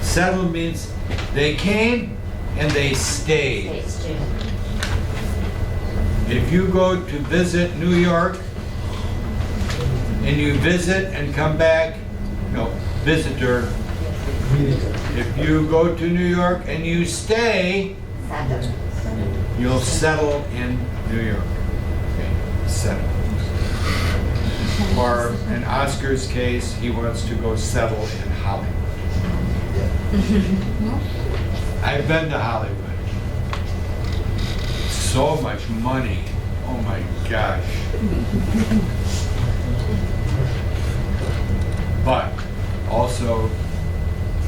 Settled means they came and they stayed. If you go to visit New York and you visit and come back, no, visitor. If you go to New York and you stay, you'll settle in New York. Okay, settle. Or in Oscar's case, he wants to go settle in Hollywood. I've been to Hollywood. So much money. Oh my gosh. But also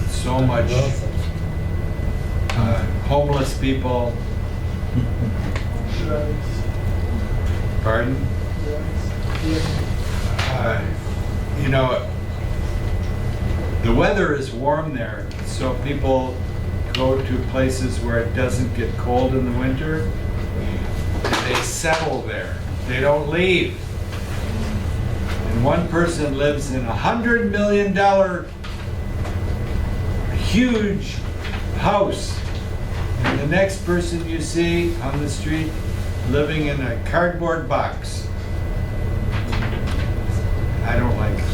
so much homeless people. Pardon? You know, the weather is warm there, so people go to places where it doesn't get cold in the winter. They settle there. They don't leave. And one person lives in $100 million huge house. And the next person you see on the street living in a cardboard box. I don't like it.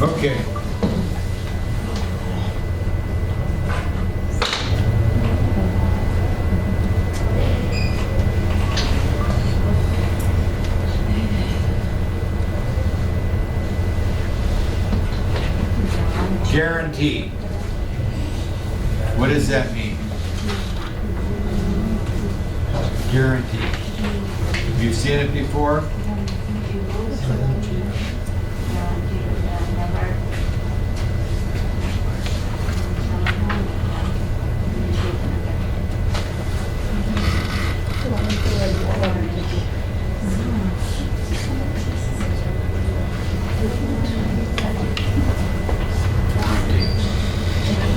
Okay. Guarantee. What does that mean? Guarantee. Have you seen it before?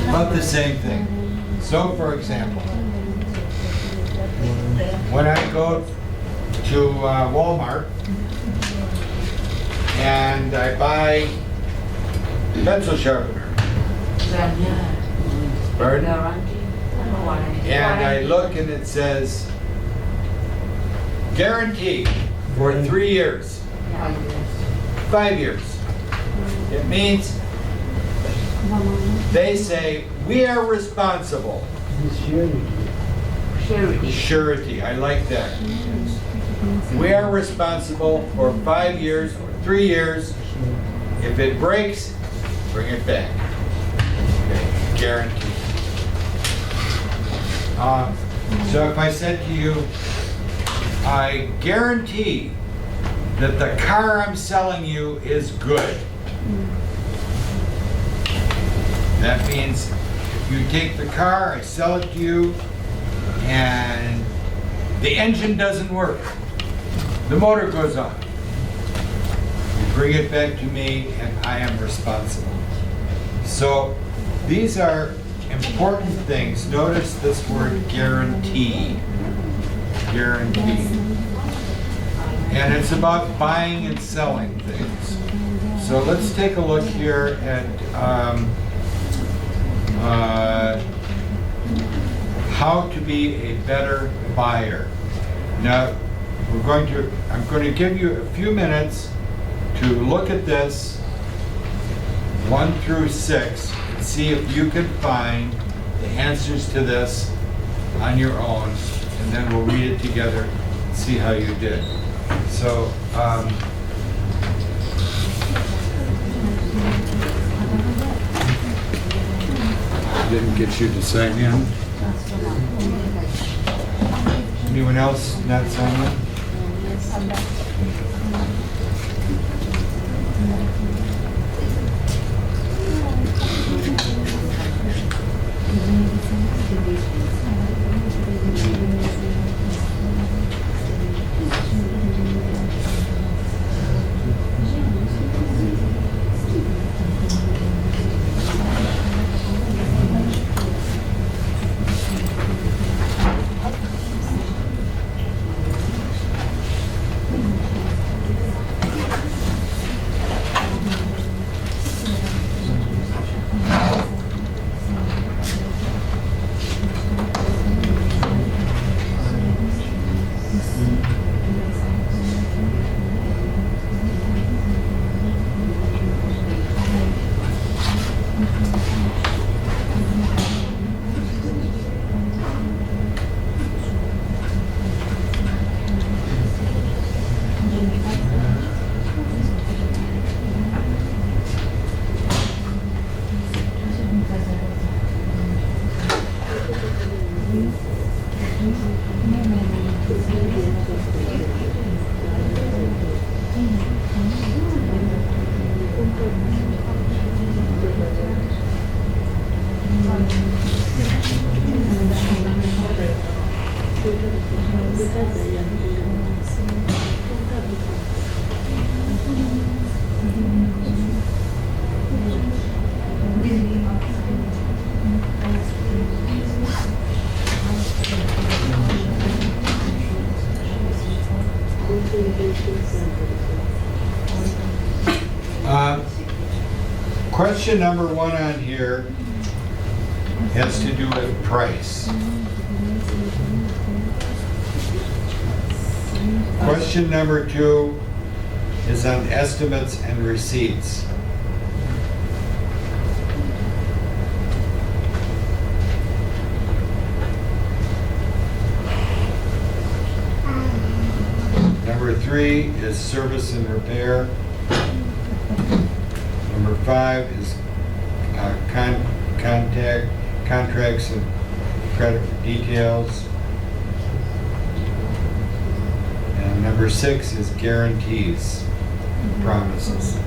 About the same thing. So, for example, when I go to Walmart and I buy pencil sharpener, pardon? And I look and it says guarantee for 3 years, 5 years. It means they say, we are responsible. Surety, I like that. We are responsible for 5 years or 3 years. If it breaks, bring it back. Okay, guarantee. So if I said to you, I guarantee that the car I'm selling you is good. That means if you take the car, I sell it to you, and the engine doesn't work. The motor goes on. You bring it back to me, and I am responsible. So these are important things. Notice this word guarantee. Guarantee. And it's about buying and selling things. So let's take a look here at how to be a better buyer. Now, I'm going to give you a few minutes to look at this 1 through 6 and see if you can find the answers to this on your own, and then we'll read it together and see how you did. So, didn't get you to sign in. Anyone else not sign in? Question number 1 on here has to do with price. Question number 2 is on estimates and receipts. Number 3 is service and repair. Number 5 is contracts and credit details. And number 6 is guarantees, promises.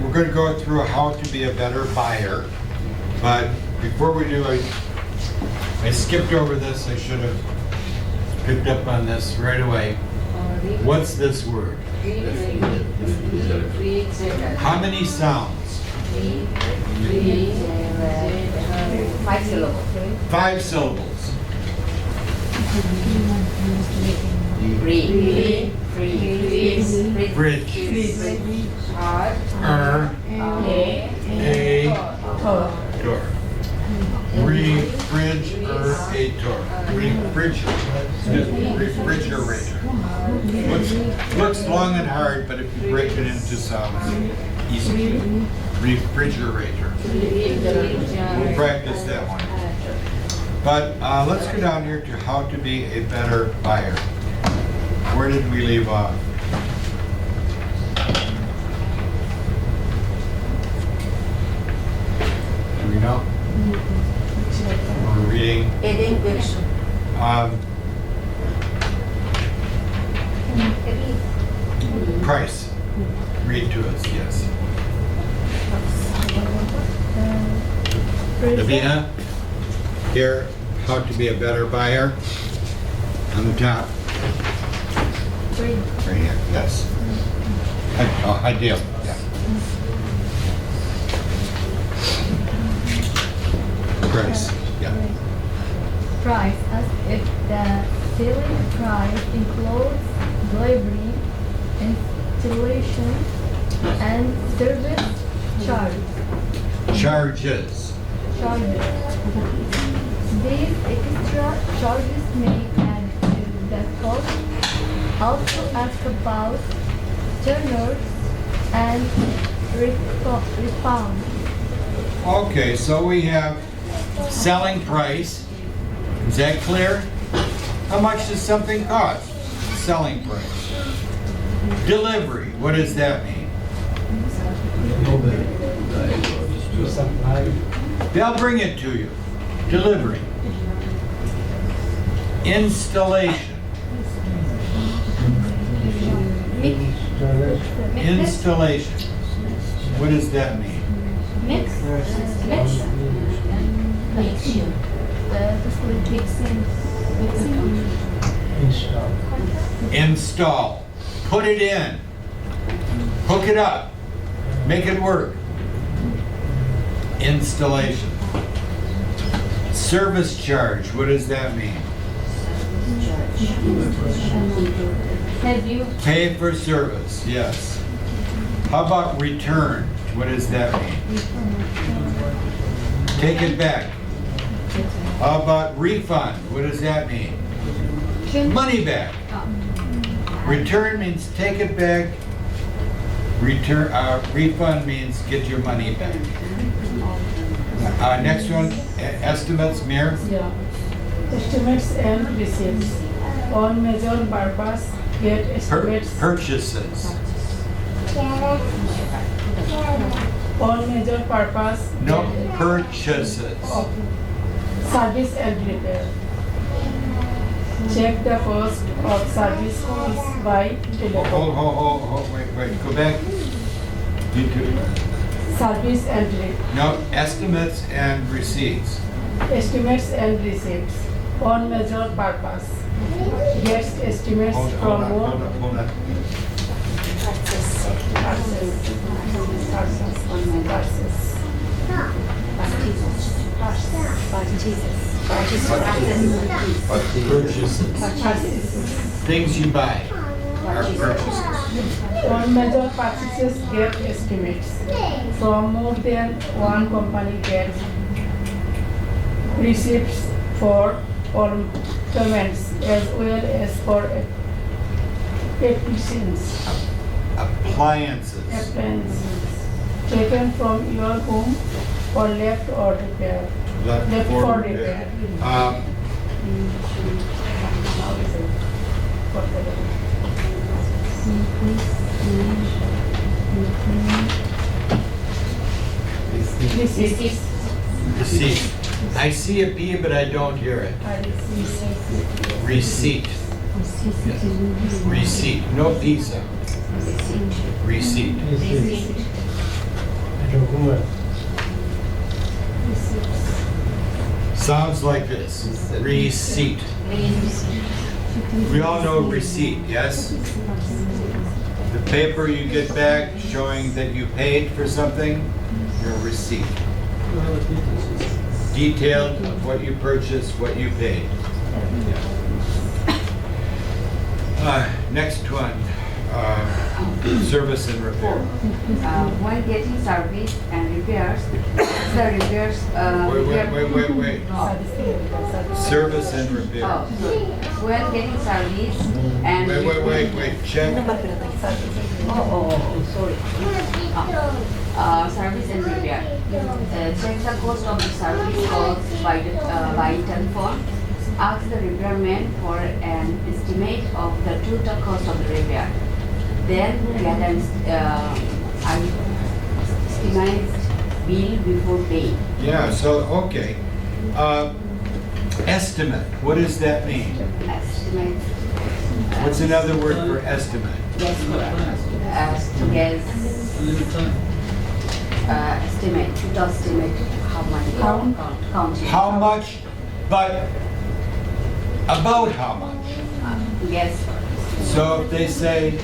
We're going to go through how to be a better buyer, but before we do, I skipped over this. I should have picked up on this right away. What's this word? How many sounds? 5 syllables. 5 syllables. Re, Bridge. Door. Refrigerator. Refrigerator. Looks long and hard, but if you break it into sounds, easy. Refrigerator. We'll practice that one. But let's go down here to how to be a better buyer. Where did we leave off? Do we know? We're reading. Price. Read to us, yes. Davina, here, how to be a better buyer. On the top. Right here, yes. Ideal, yeah. Price, yeah. Price, as if the selling price includes delivery, installation, and service charges. Charges. These extra charges may add to the cost. Also ask about turners and refund. Okay, so we have selling price. Is that clear? How much does something cost? Selling price. Delivery, what does that mean? They'll bring it to you. Delivery. Installation. Installation. What does that mean? Install. Put it in. Hook it up. Make it work. Installation. Service charge. What does that mean? Have you Pay for service. Yes. How about return? What does that mean? Take it back. How about refund? What does that mean? Money back. Return means take it back. Refund means get your money back. Next one, estimates, Mir. Yeah. Estimates and receipts. On major purpose, get estimates. Purchases. On major purpose. No, purchases. Of service and repair. Check the cost of service fees by telephone. Hold, wait, go back. You do. Service and repair. No, estimates and receipts. Estimates and receipts. On major purpose. Gets estimates from Hold on. Purchases. Things you buy are purchases. On major purchases get estimates. From more than one company gets receipts for all payments as well as for applications. Appliances. Taken from your home or left or repaired. Left for repair. Receipt. I see a P, but I don't hear it. Receipt. Yes. Receipt. No pizza. Receipt. Sounds like this. Receipt. We all know receipt, yes? The paper you get back showing that you paid for something, your receipt. Detailed of what you purchased, what you paid. next one, service and repair. When getting service and repairs, the repairs. Wait. Service and repair. Oh, sorry. When getting service and. Wait, check. Sorry. Service and repair. Check the cost of the service caused by telephone. Ask the repairman for an estimate of the total cost of the repair. Then get an estimated bill before paying. Yeah, so, okay. Estimate, what does that mean? Estimate. What's another word for estimate? Yes, estimate, to estimate how much. Counting. How much, but about how much? Yes. So if they say,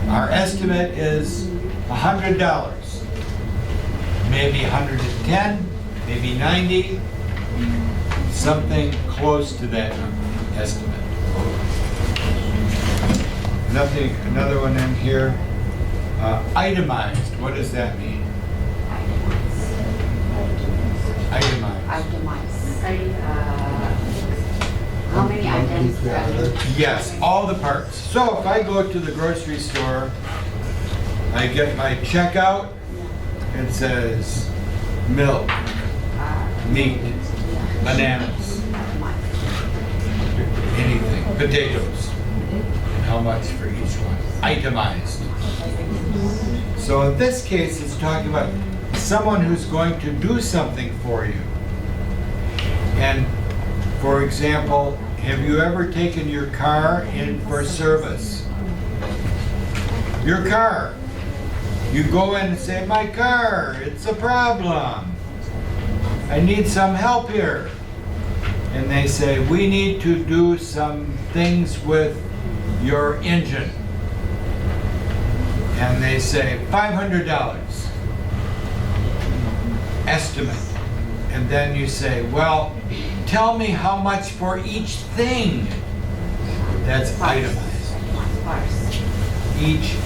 our estimate is $100, maybe 110, maybe 90, something close to that estimate. Another one in here, itemized, what does that mean? Itemized. How many items? Yes, all the parts. So if I go to the grocery store, I get my checkout, it says milk, meat, bananas, anything, potatoes, and how much for each one, itemized. So in this case, it's talking about someone who's going to do something for you. And for example, have you ever taken your car in for service? Your car. You go in and say, my car, it's a problem. I need some help here. And they say, we need to do some things with your engine. And they say, $500. Estimate. And then you say, well, tell me how much for each thing. That's itemized. Each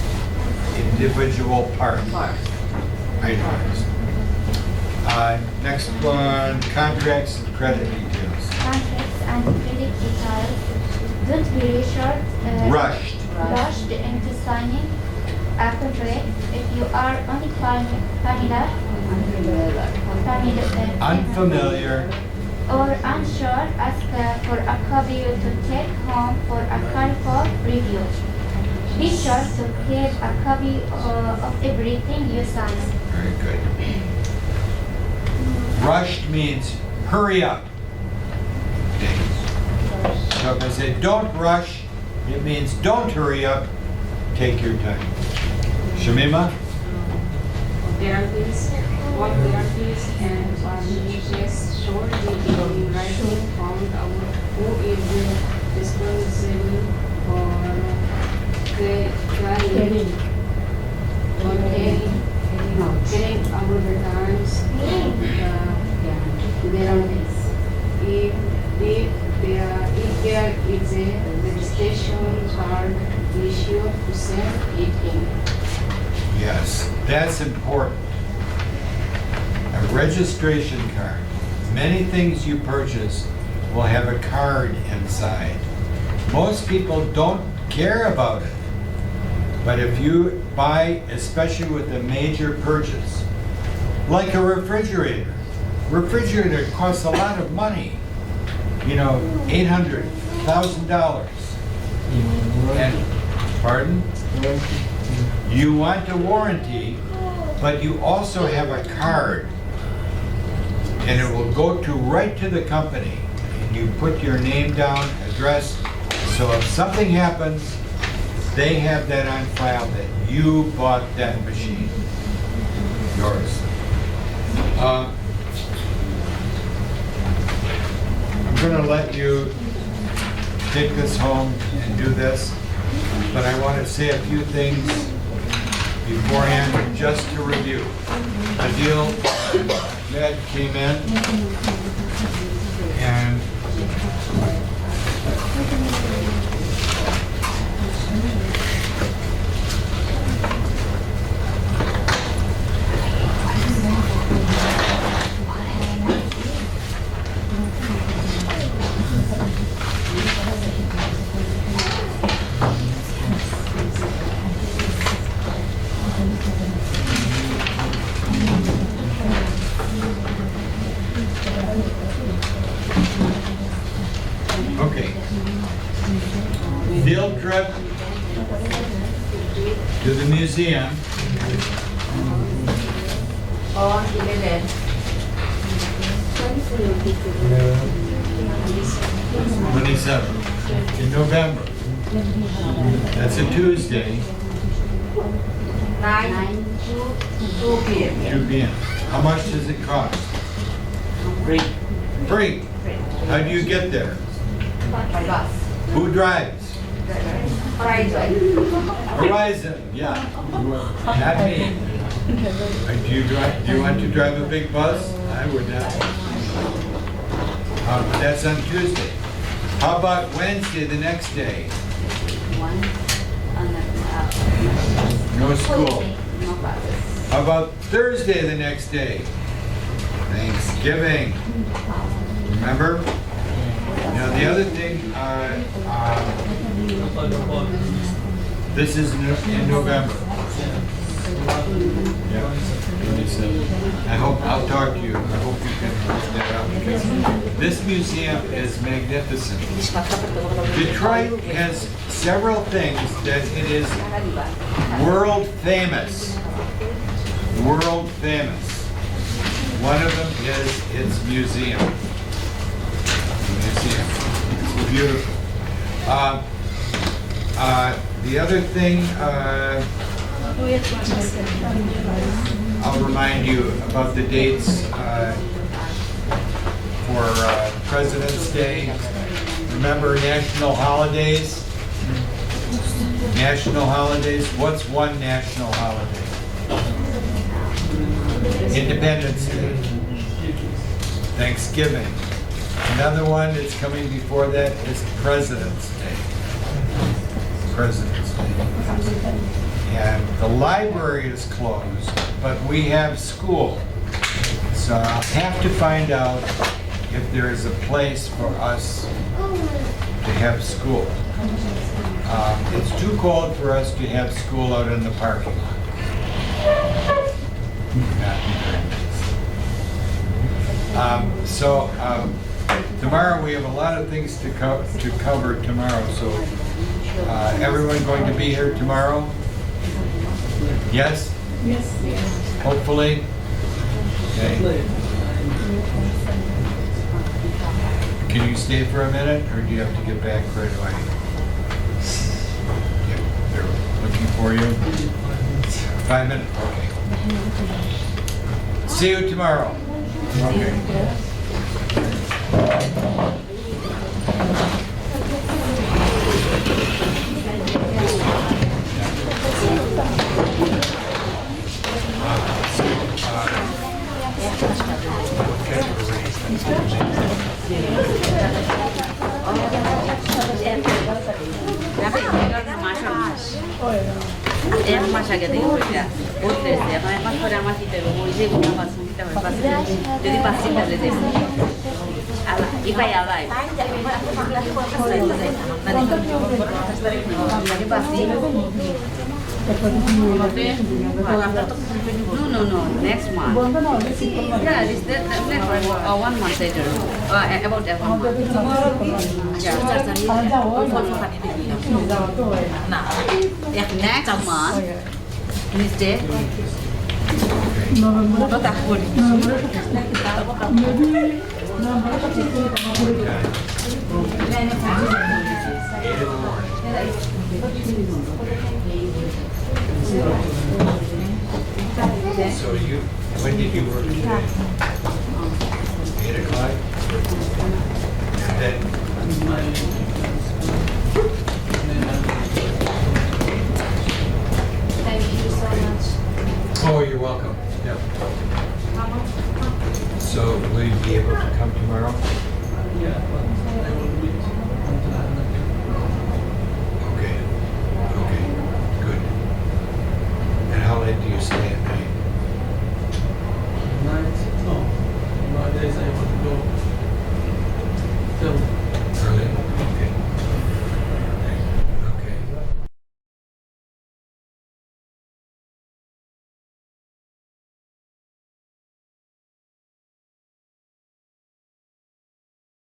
individual part. Itemized. Next one, contracts and credit details. Contracts and credit details. Don't be rushed into signing a contract if you are Unfamiliar. or unsure. Ask for a copy to take home for a careful review. Be sure to keep a copy of everything you sign. Very good. Rushed means hurry up. So if I say don't rush, it means don't hurry up, take your time. Shamima? Therapies, what therapies and pharmacists should be in writing found out who is responsible for caring our returns if there is a registration card issued to send it in. Yes, that's important. A registration card. Many things you purchase will have a card inside. Most people don't care about it. But if you buy, especially with a major purchase, like a refrigerator costs a lot of money. You know, $800, $1,000. And, pardon? You want a warranty, but you also have a card. And it will go right to the company. And you put your name down, address, so if something happens, they have that on file that you bought that machine. Yours. I'm going to let you take this home and do this, but I want to say a few things beforehand just to review. Adil Med came in and Okay. Field trip to the museum. On 11. 27th in November. That's a Tuesday, 9 to 2 p.m. 2 p.m. How much does it cost? Free. Free. How do you get there? By bus. Who drives? Horizon. Horizon, yeah. Not me. Do you drive? Do you want to drive a big bus? I would not. That's on Tuesday. How about Wednesday, the next day? One. No school. No classes. How about Thursday, the next day? Thanksgiving. Remember? Now the other thing, this is in November. Yeah. I hope, I'll talk to you. I hope you can work that out because this museum is magnificent. Detroit has several things that it is world famous. World famous. One of them is its museum. It's beautiful. The other thing, I'll remind you about the dates for President's Day. Remember national holidays? National holidays. What's one national holiday? Independence Day. Thanksgiving. Another one that's coming before that is President's Day. President's Day. And the library is closed, but we have school. So I'll have to find out if there is a place for us to have school. It's too cold for us to have school out in the parking lot. Tomorrow we have a lot of things to cover tomorrow. So everyone going to be here tomorrow? Yes? Yes. Hopefully? Okay. Can you stay for a minute, or do you have to get back right away? Yeah, they're looking for you. 5 minutes, okay. See you tomorrow. Okay. এক মাস আগে থেকে ওইটা বলতেছে এখন এক মাস পরে আমার দিতে হবে ওই যে কোনো পাস দিতে হবে পাস যদি পাস দিতে দেবে ইপাই আলাই No, next month. Yeah, this next one, 1 month later. About that 1 month. Next month, this day. So when did you work today? 8 o'clock? And then Thank you so much. oh, you're welcome. Yep. So will you be able to come tomorrow?